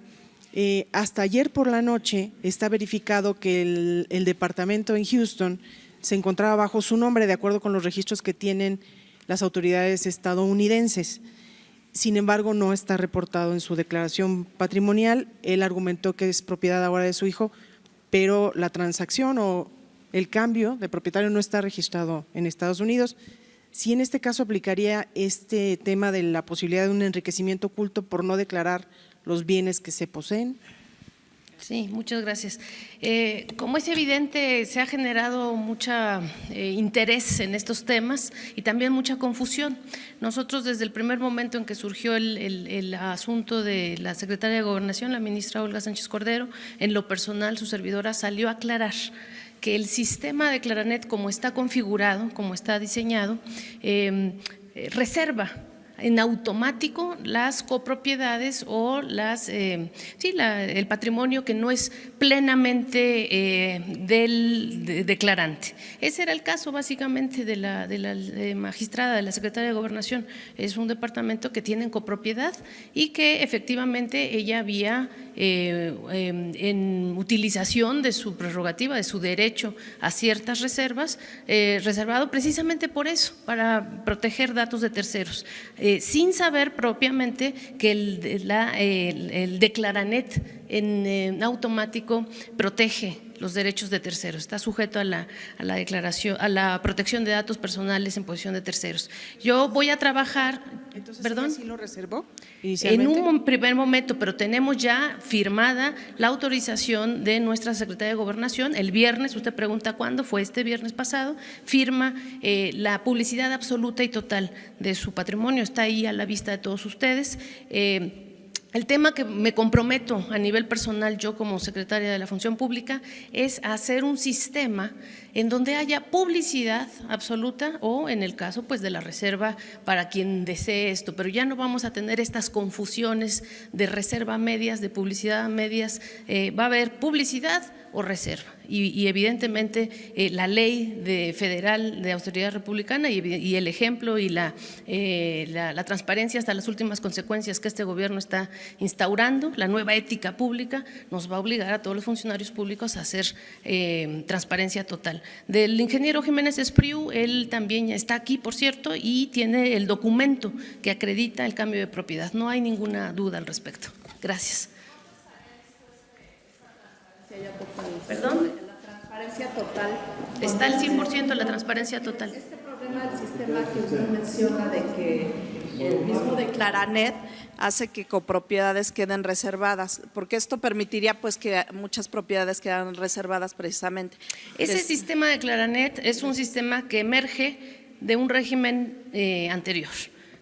hasta ayer por la noche está verificado que el departamento en Houston se encontraba bajo su nombre de acuerdo con los registros que tienen las autoridades estadounidenses. Sin embargo, no está reportado en su declaración patrimonial. Él argumentó que es propiedad ahora de su hijo, pero la transacción o el cambio de propietario no está registrado en Estados Unidos. Si en este caso aplicaría este tema de la posibilidad de un enriquecimiento oculto por no declarar los bienes que se poseen. Sí, muchas gracias. Como es evidente, se ha generado mucho interés en estos temas y también mucha confusión. Nosotros desde el primer momento en que surgió el asunto de la secretaria de Gobernación, la ministra Olga Sánchez Cordero, en lo personal su servidora salió a aclarar que el sistema de Claranet como está configurado, como está diseñado, reserva en automático las copropiedades o el patrimonio que no es plenamente del declarante. Ese era el caso básicamente de la magistrada, de la secretaria de Gobernación. Es un departamento que tiene copropiedad y que efectivamente ella había en utilización de su prerrogativa, de su derecho a ciertas reservas, reservado precisamente por eso, para proteger datos de terceros, sin saber propiamente que el declaranet en automático protege los derechos de terceros, está sujeto a la declaración, a la protección de datos personales en posesión de terceros. Yo voy a trabajar, Entonces, perdón. ¿sí lo reservó En inicialmente? un primer momento, pero tenemos ya firmada la autorización de nuestra Secretaría de Gobernación. El viernes, usted pregunta cuándo, fue este viernes pasado, firma la publicidad absoluta y total de su patrimonio, está ahí a la vista de todos ustedes. El tema que me comprometo a nivel personal, yo como secretaria de la Función Pública, es hacer un sistema en donde haya publicidad absoluta o, en el caso pues de la reserva, para quien desee esto, pero ya no vamos a tener estas confusiones de reserva a medias, de publicidad a medias, va a haber publicidad o reserva. Y evidentemente la ley federal de austeridad republicana y el ejemplo y la transparencia hasta las últimas consecuencias que este gobierno está instaurando, la nueva ética pública, nos va a obligar a todos los funcionarios públicos a hacer transparencia total. Del ingeniero Jiménez Espriu, él también está aquí, por cierto, y tiene el documento que acredita el cambio de propiedad. No hay ninguna duda al respecto. Gracias. ¿Perdón? La transparencia total. Está al 100% la transparencia total. Este problema del sistema que usted menciona de que el mismo de Claranet hace que copropiedades queden reservadas, porque esto permitiría pues que muchas propiedades quedan reservadas precisamente. Ese sistema de Claranet es un sistema que emerge de un régimen anterior.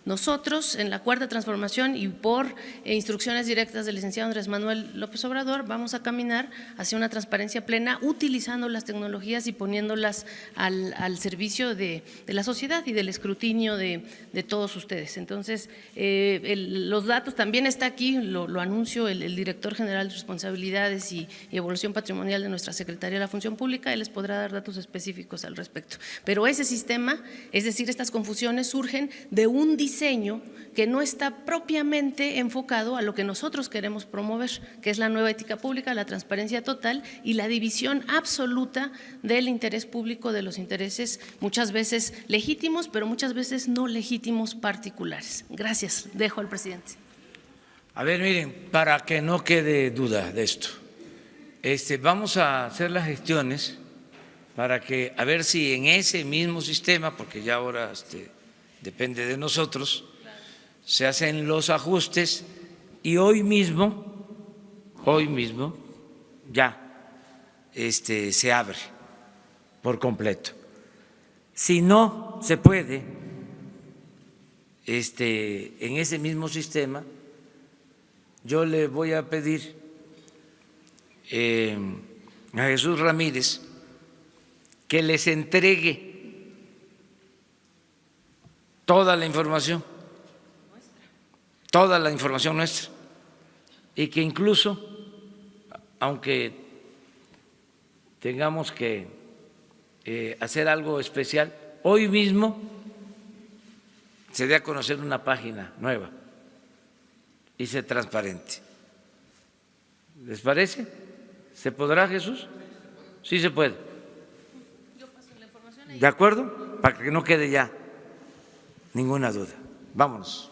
Nosotros, en la Cuarta Transformación y por instrucciones directas del licenciado Andrés Manuel López Obrador, vamos a caminar hacia una transparencia plena, utilizando las tecnologías y poniéndolas al servicio de la sociedad y del escrutinio de todos ustedes. Entonces, los datos, también está aquí, lo anuncio, el director general de Responsabilidades y Evolución Patrimonial de nuestra Secretaría de la Función Pública, él les podrá dar datos específicos al respecto. Pero ese sistema, es decir, estas confusiones surgen de un diseño que no está propiamente enfocado a lo que nosotros queremos promover, que es la nueva ética pública, la transparencia total y la división absoluta del interés público de los intereses, muchas veces legítimos, pero muchas veces no legítimos particulares. Gracias. Dejo al presidente. A ver, miren, para que no quede duda de esto, vamos a hacer las gestiones para que, a ver si en ese mismo sistema, porque ya ahora depende de nosotros, se hacen los ajustes y hoy mismo ya se abre por completo. Si no se puede en ese mismo sistema, yo le voy a pedir a Jesús Ramírez que les entregue toda la información nuestra, y que incluso, aunque tengamos que hacer algo especial, hoy mismo se dé a conocer una página nueva y sea transparente. ¿Les parece? ¿Se podrá, Jesús? Sí se puede. ¿De acuerdo? Para que no quede ya ninguna duda. Vámonos.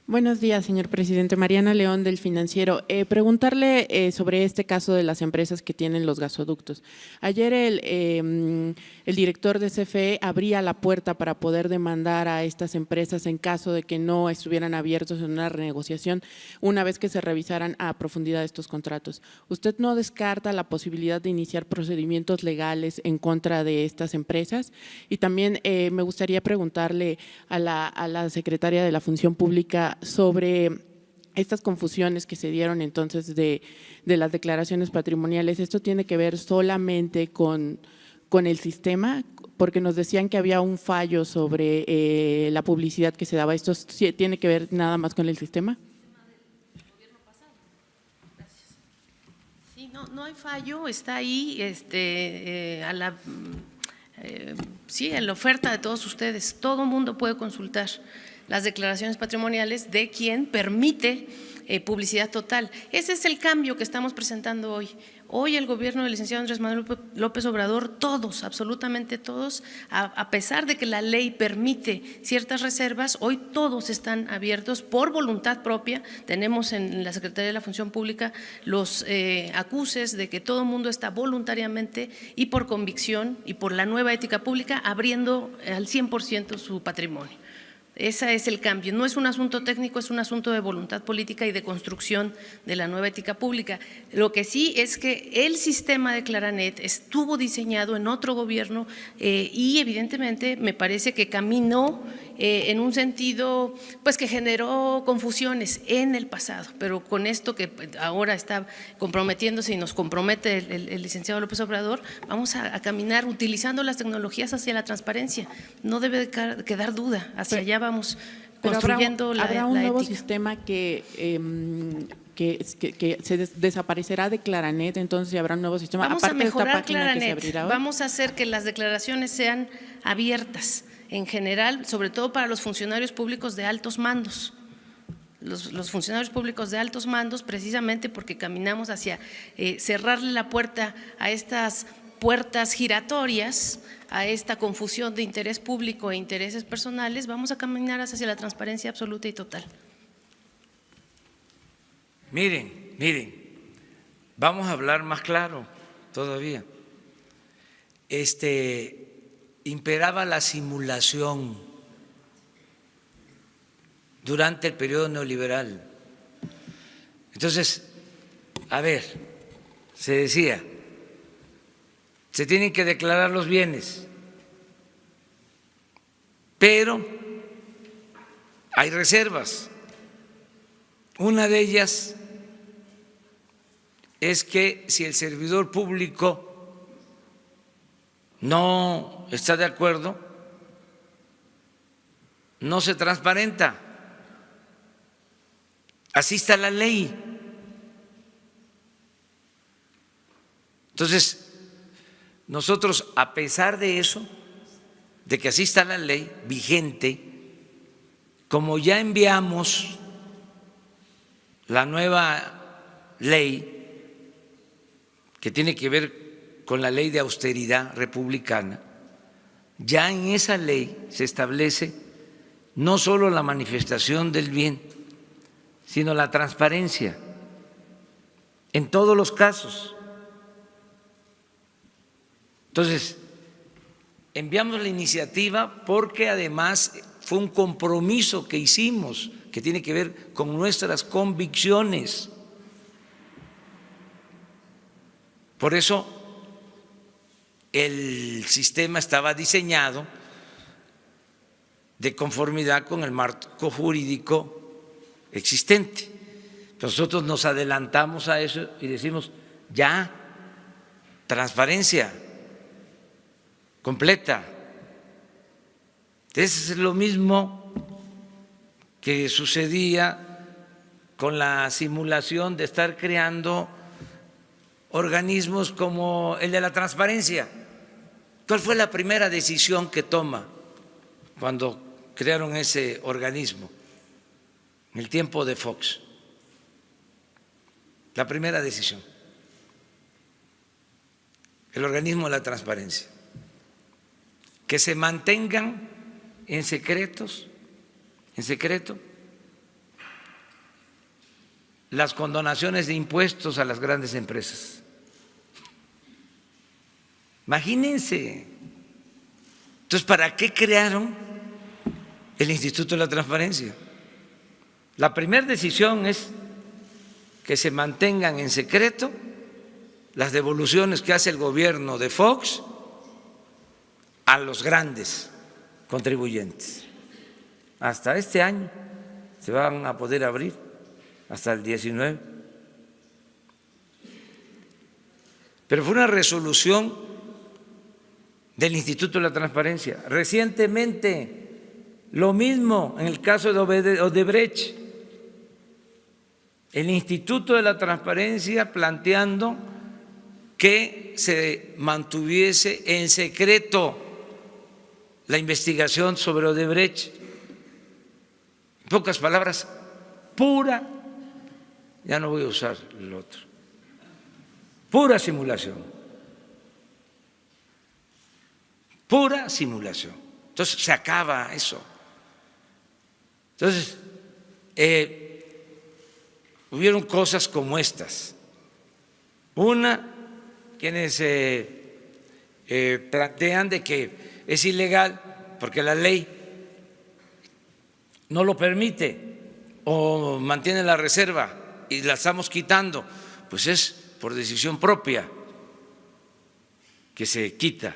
Buenos días, señor presidente. Mariana León, del Financiero. Preguntarle sobre este caso de las empresas que tienen los gasoductos. Ayer el director de CFE abría la puerta para poder demandar a estas empresas en caso de que no estuvieran abiertos en una renegociación una vez que se revisaran a profundidad estos contratos. ¿Usted no descarta la posibilidad de iniciar procedimientos legales en contra de estas empresas? Y también me gustaría preguntarle a la secretaria de la Función Pública sobre estas confusiones que se dieron entonces de las declaraciones patrimoniales. ¿Esto tiene que ver solamente con el sistema? Porque nos decían que había un fallo sobre la publicidad que se daba. ¿Esto tiene que ver nada más con el sistema? Sí, no hay fallo, está ahí en la oferta de todos ustedes. Todo el mundo puede consultar las declaraciones patrimoniales de quien permite publicidad total. Ese es el cambio que estamos presentando hoy. Hoy el gobierno del licenciado Andrés Manuel López Obrador, todos, absolutamente todos, a pesar de que la ley permite ciertas reservas, hoy todos están abiertos por voluntad propia. Tenemos en la Secretaría de la Función Pública los acuses de que todo el mundo está voluntariamente y por convicción y por la nueva ética pública abriendo al 100% su patrimonio. Ese es el cambio, no es un asunto técnico, es un asunto de voluntad política y de construcción de la nueva ética pública. Lo que sí es que el sistema de Claranet estuvo diseñado en otro gobierno y evidentemente me parece que caminó en un sentido pues que generó confusiones en el pasado, pero con esto que ahora está comprometiéndose y nos compromete el licenciado López Obrador, vamos a caminar utilizando las tecnologías hacia la transparencia. No debe quedar duda, hacia allá vamos construyendo ¿Habrá un nuevo ética. sistema que se desaparecerá de Claranet, entonces habrá un nuevo sistema? Vamos a aparte de esta mejorar página que se Claranet, abrirá hoy? vamos a hacer que las declaraciones sean abiertas en general, sobre todo para los funcionarios públicos de altos mandos. Los funcionarios públicos de altos mandos, precisamente porque caminamos hacia cerrarle la puerta a estas puertas giratorias, a esta confusión de interés público e intereses personales, vamos a caminar hacia la transparencia absoluta y total. Miren, vamos a hablar más claro todavía. Imperaba la simulación durante el periodo neoliberal. Entonces, a ver, se decía, se tienen que declarar los bienes, pero hay reservas. Una de ellas es que si el servidor público no está de acuerdo, no se transparenta. Así está la ley. Entonces, nosotros, a pesar de eso, de que así está la ley vigente, como ya enviamos la nueva ley que tiene que ver con la ley de austeridad republicana, ya en esa ley se establece no solo la manifestación del bien, sino la transparencia en todos los casos. Entonces, enviamos la iniciativa porque además fue un compromiso que hicimos que tiene que ver con nuestras convicciones. Por eso el sistema estaba diseñado de conformidad con el marco jurídico existente. Nosotros nos adelantamos a eso y decimos, ya, transparencia completa. Eso es lo mismo que sucedía con la simulación de estar creando organismos como el de la transparencia. ¿Cuál fue la primera decisión que toma cuando crearon ese organismo? En el tiempo de Fox. La primera decisión. El organismo de la transparencia. Que se mantengan en secreto, las condonaciones de impuestos a las grandes empresas. Imagínense. Entonces, ¿para qué crearon el Instituto de la Transparencia? La primera decisión es que se mantengan en secreto las devoluciones que hace el gobierno de Fox a los grandes contribuyentes. Hasta este año se van a poder abrir, hasta el 19. Pero fue una resolución del Instituto de la Transparencia. Recientemente, lo mismo en el caso de Odebrecht, el Instituto de la Transparencia planteando que se mantuviese en secreto la investigación sobre Odebrecht. pocas palabras, pura, ya no voy a usar el otro, pura simulación, pura simulación. Entonces se acaba eso. Entonces, hubieron cosas como estas. Una, quienes plantean de que es ilegal porque la ley no lo permite o mantiene la reserva y la estamos quitando, pues es por decisión propia que se quita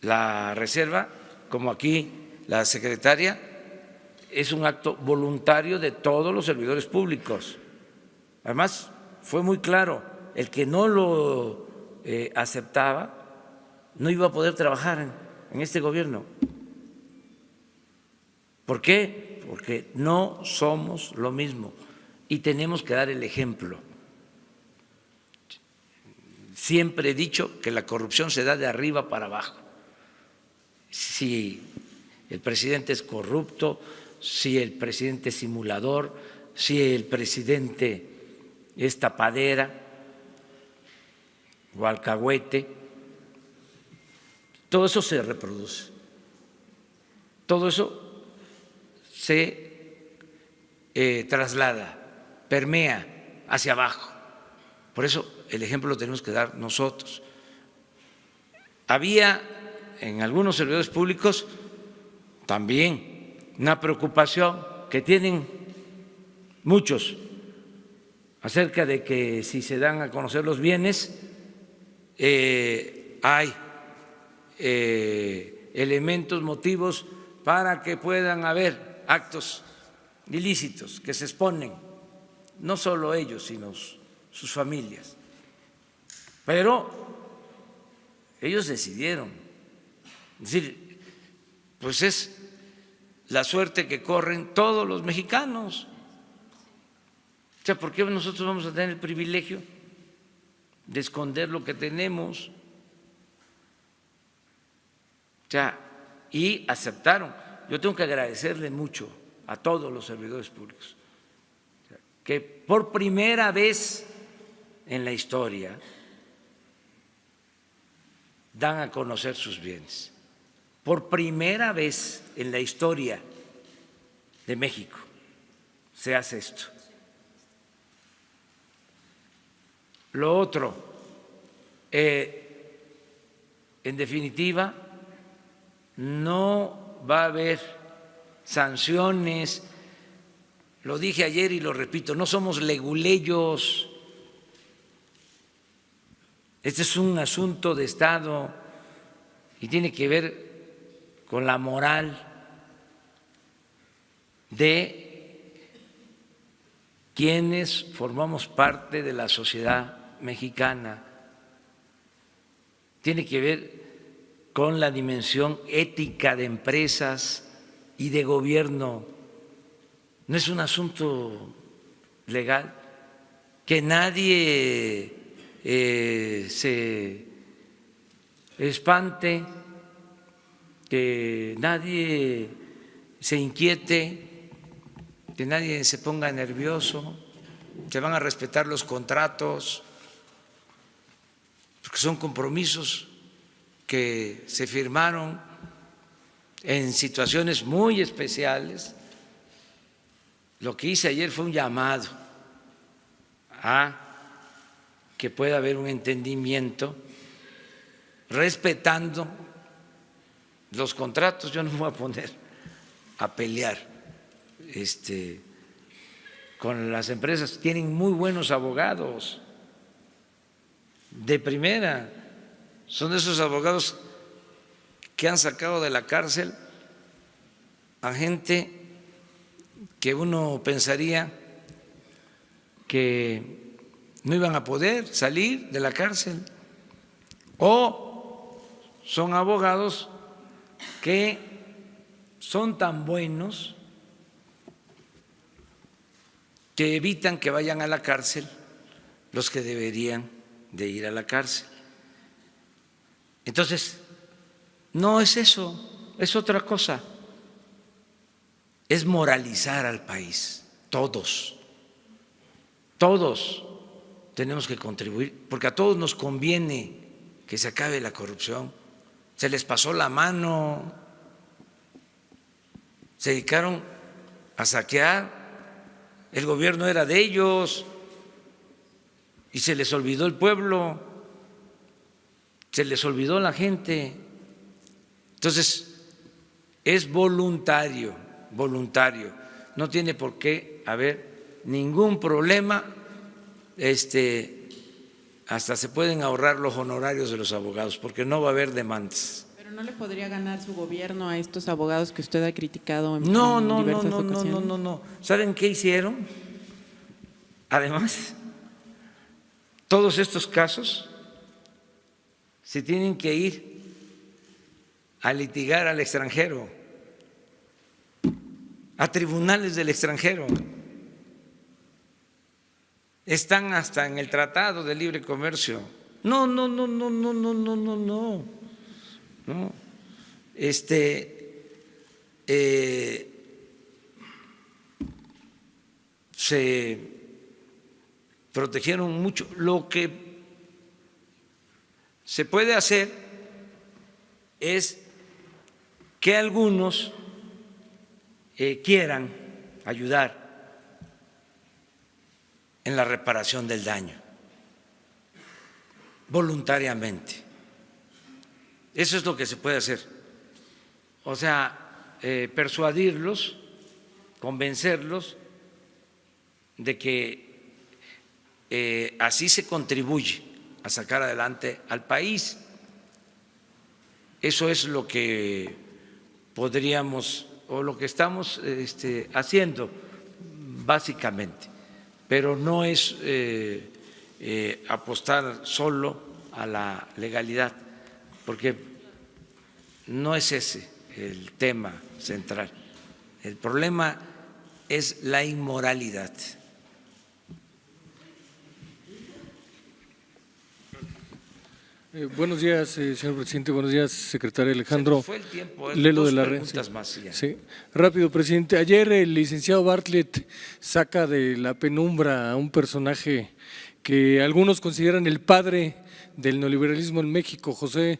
la reserva, como aquí la secretaria, es un acto voluntario de todos los servidores públicos. Además, fue muy claro, el que no lo aceptaba no iba a poder trabajar en este gobierno. ¿Por qué? Porque no somos lo mismo y tenemos que dar el ejemplo. Siempre he dicho que la corrupción se da de arriba para abajo. Si el presidente es corrupto, si el presidente es simulador, si el presidente es tapadera o alcahuete, todo eso se reproduce. Todo eso se traslada, permea hacia abajo. Por eso el ejemplo lo tenemos que dar nosotros. Había en algunos servidores públicos también una preocupación que tienen muchos acerca de que si se dan a conocer los bienes hay elementos, motivos para que puedan haber actos ilícitos que se exponen, no solo ellos, sino sus familias. Pero ellos decidieron, es decir, pues es la suerte que corren todos los mexicanos. O sea, ¿por qué nosotros vamos a tener el privilegio de esconder lo que tenemos? O sea, y aceptaron. Yo tengo que agradecerle mucho a todos los servidores públicos que por primera vez en la historia dan a conocer sus bienes. Por primera vez en la historia de México se hace esto. Lo otro, en definitiva, no va a haber sanciones. Lo dije ayer y lo repito, no somos leguleyos. Este es un asunto de Estado y tiene que ver con la moral de quienes formamos parte de la sociedad mexicana. Tiene que ver con la dimensión ética de empresas y de gobierno. No es un asunto legal, que nadie se espante, que nadie se inquiete, que nadie se ponga nervioso, que van a respetar los contratos, porque son compromisos que se firmaron en situaciones muy especiales. Lo que hice ayer fue un llamado a que pueda haber un entendimiento respetando los contratos. Yo no me voy a poner a pelear con las empresas. Tienen muy buenos abogados de primera. Son esos abogados que han sacado de la cárcel a gente que uno pensaría que no iban a poder salir de la cárcel, o son abogados que son tan buenos que evitan que vayan a la cárcel los que deberían de ir a la cárcel. Entonces, no es eso, es otra cosa. es moralizar al país, todos tenemos que contribuir, porque a todos nos conviene que se acabe la corrupción. Se les pasó la mano, se dedicaron a saquear, el gobierno era de ellos y se les olvidó el pueblo, se les olvidó la gente. Entonces, es voluntario, no tiene por qué haber ningún problema, hasta se pueden ahorrar los honorarios de los abogados, porque no va a haber demandas. ¿Pero no le podría ganar su gobierno a estos abogados que usted ha criticado en No, diversas ocasiones? no. ¿Saben qué hicieron? Además, todos estos casos se tienen que ir a litigar al extranjero, a tribunales del extranjero. Están hasta en el Tratado de Libre Comercio. No. Se protegieron mucho. Lo que se puede hacer es que algunos quieran ayudar en la reparación del daño, voluntariamente. Eso es lo que se puede hacer. O sea, persuadirlos, convencerlos de que así se contribuye a sacar adelante al país. Eso es lo que podríamos o lo que estamos haciendo básicamente, pero no es apostar solo a la legalidad, porque no es ese el tema central. El problema es la inmoralidad. Buenos días, señor presidente. Buenos días, secretario Alejandro. Se fue el tiempo, Lelo dos de la preguntas Red. más, ya. Sí. Rápido, presidente. Ayer el licenciado Bartlett saca de la penumbra a un personaje que algunos consideran el padre del neoliberalismo en México, José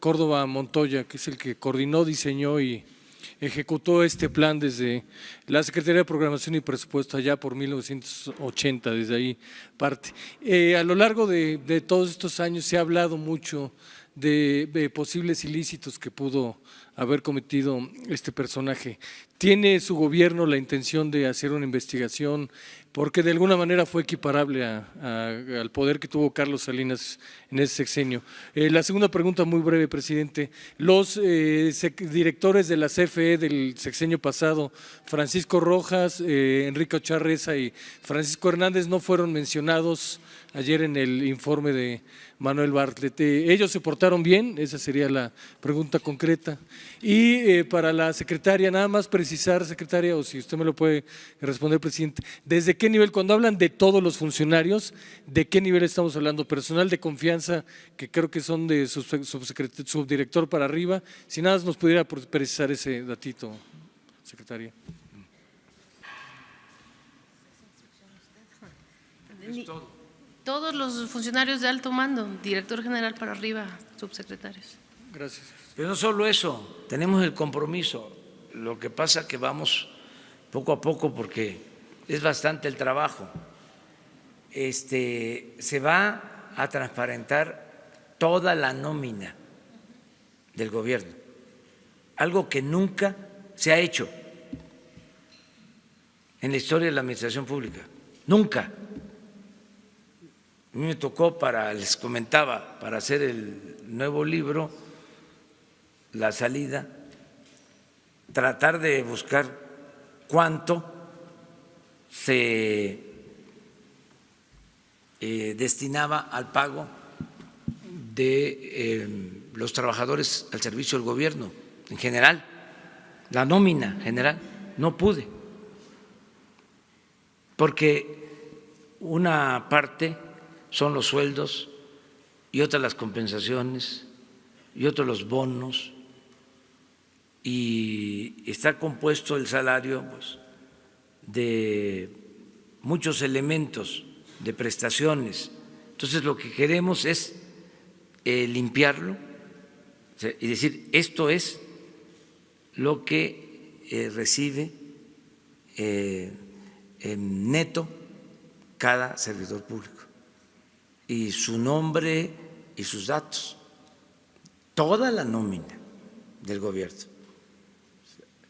Córdoba Montoya, que es el que coordinó, diseñó y ejecutó este plan desde la Secretaría de Programación y Presupuesto allá por 1980, desde ahí parte. A lo largo de todos estos años se ha hablado mucho de posibles ilícitos que pudo haber cometido este personaje. ¿Tiene su gobierno la intención de hacer una investigación? Porque de alguna manera fue equiparable al poder que tuvo Carlos Salinas en ese sexenio. La segunda pregunta, muy breve, presidente. Los directores de la CFE del sexenio pasado, Francisco Rojas, Enrique Ochoa Reza y Francisco Hernández, no fueron mencionados ayer en el informe de Manuel Bartlett. ¿Ellos se portaron bien? Esa sería la pregunta concreta. Y para la secretaria, nada más precisar, secretaria, o si usted me lo puede responder, presidente, ¿desde qué nivel, cuando hablan de todos los funcionarios, de qué nivel estamos hablando? Personal de confianza, que creo que son de subdirector para arriba, si nada más nos pudiera precisar ese datito, secretaria. Todos los funcionarios de alto mando, director general para arriba, subsecretarios. Gracias. Pero no solo eso, tenemos el compromiso. Lo que pasa que vamos poco a poco porque es bastante el trabajo. Se va a transparentar toda la nómina del gobierno, algo que nunca se ha hecho en la historia de la administración pública, nunca. A mí me tocó les comentaba, para hacer el nuevo libro, La Salida, tratar de buscar cuánto se destinaba al pago de los trabajadores al servicio del gobierno en general, la nómina general. No pude, porque una parte son los sueldos y otra las compensaciones y otros los bonos y está compuesto el salario pues, de muchos elementos, de prestaciones. Entonces lo que queremos es limpiarlo y decir esto es lo que recibe en neto cada servidor público y su nombre y sus datos, toda la nómina del gobierno.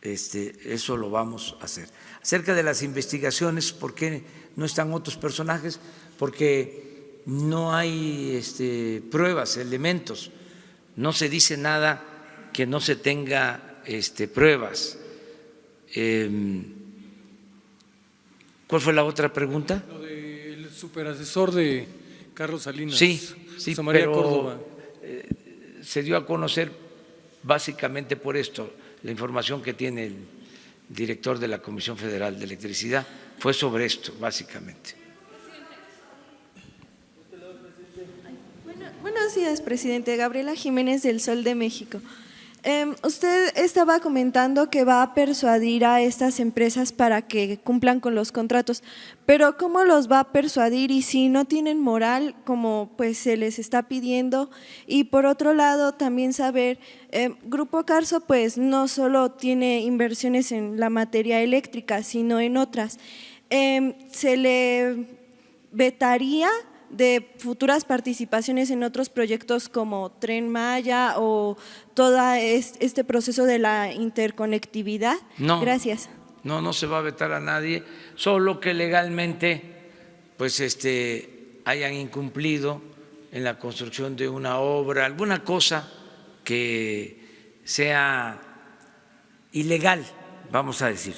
Eso lo vamos a hacer. Acerca de las investigaciones, ¿por qué no están otros personajes? Porque no hay pruebas, elementos. No se dice nada que no se tenga pruebas. ¿Cuál fue la otra pregunta? Lo del superasesor de Carlos Salinas. Sí, José María pero Córdoba. se dio a conocer básicamente por esto. La información que tiene el director de la Comisión Federal de Electricidad fue sobre esto, básicamente. Buenos días, presidente. Gabriela Jiménez del Sol de México. Usted estaba comentando que va a persuadir a estas empresas para que cumplan con los contratos, pero ¿cómo los va a persuadir y si no tienen moral como pues se les está pidiendo? Y por otro lado también saber, Grupo Carso pues no solo tiene inversiones en la materia eléctrica, sino en otras. ¿Se le vetaría de futuras participaciones en otros proyectos como Tren Maya o todo este proceso de la interconectividad? No, gracias. No se va a vetar a nadie, solo que legalmente pues hayan incumplido en la construcción de una obra, alguna cosa que sea ilegal, vamos a decir.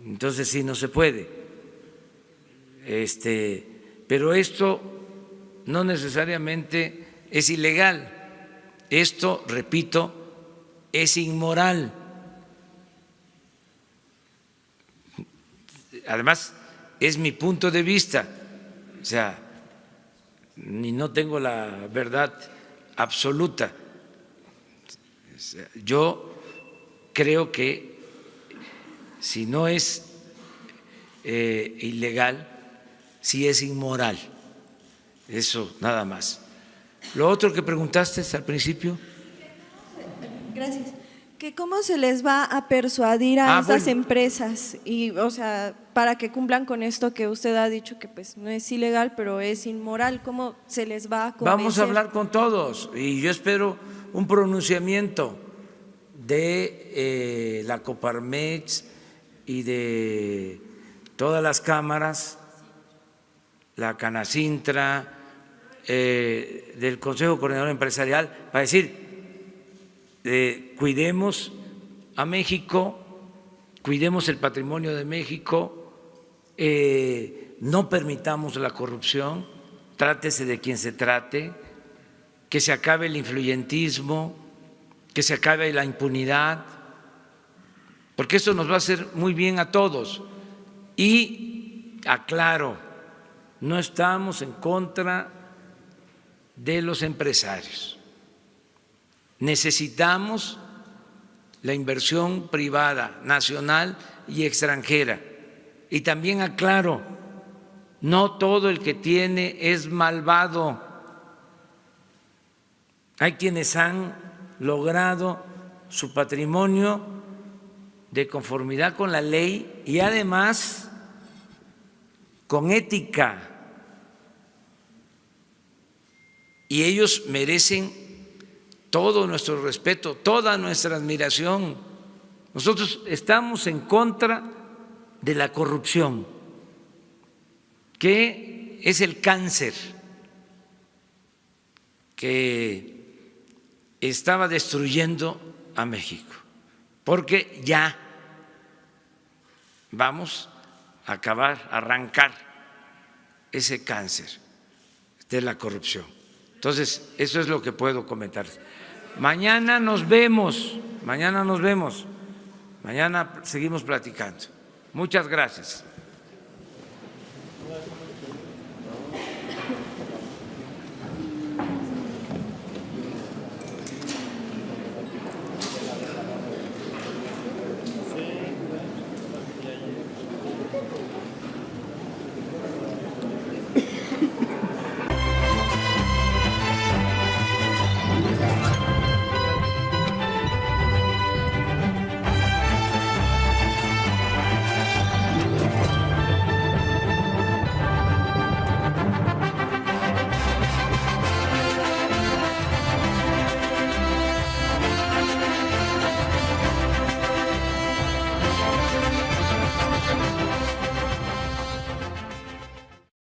Entonces sí, no se puede. Pero esto no necesariamente es ilegal. Esto, repito, es inmoral. Además, es mi punto de vista. O sea, ni no tengo la verdad absoluta. Yo creo que si no es ilegal, sí es inmoral. Eso nada más. Lo otro que preguntaste al principio. Gracias. ¿Que cómo se les va a persuadir a estas empresas y, o sea, para que cumplan con esto que usted ha dicho que pues no es ilegal, pero es inmoral? ¿Cómo se les va a convencer? Vamos a hablar con todos y yo espero un pronunciamiento de la Coparmex y de todas las cámaras, la Canacintra, del Consejo Coordinador Empresarial, para decir, cuidemos a México, cuidemos el patrimonio de México, no permitamos la corrupción, trátese de quien se trate, que se acabe el influyentismo, que se acabe la impunidad, porque esto nos va a hacer muy bien a todos. Y aclaro, no estamos en contra de los empresarios. Necesitamos la inversión privada, nacional y extranjera. Y también aclaro, no todo el que tiene es malvado. Hay quienes han logrado su patrimonio de conformidad con la ley y además con ética. Y ellos merecen todo nuestro respeto, toda nuestra admiración. Nosotros estamos en contra de la corrupción, que es el cáncer que estaba destruyendo a México, porque ya vamos a acabar, a arrancar ese cáncer de la corrupción. Entonces, eso es lo que puedo comentar. Mañana nos vemos, mañana seguimos platicando. Muchas gracias.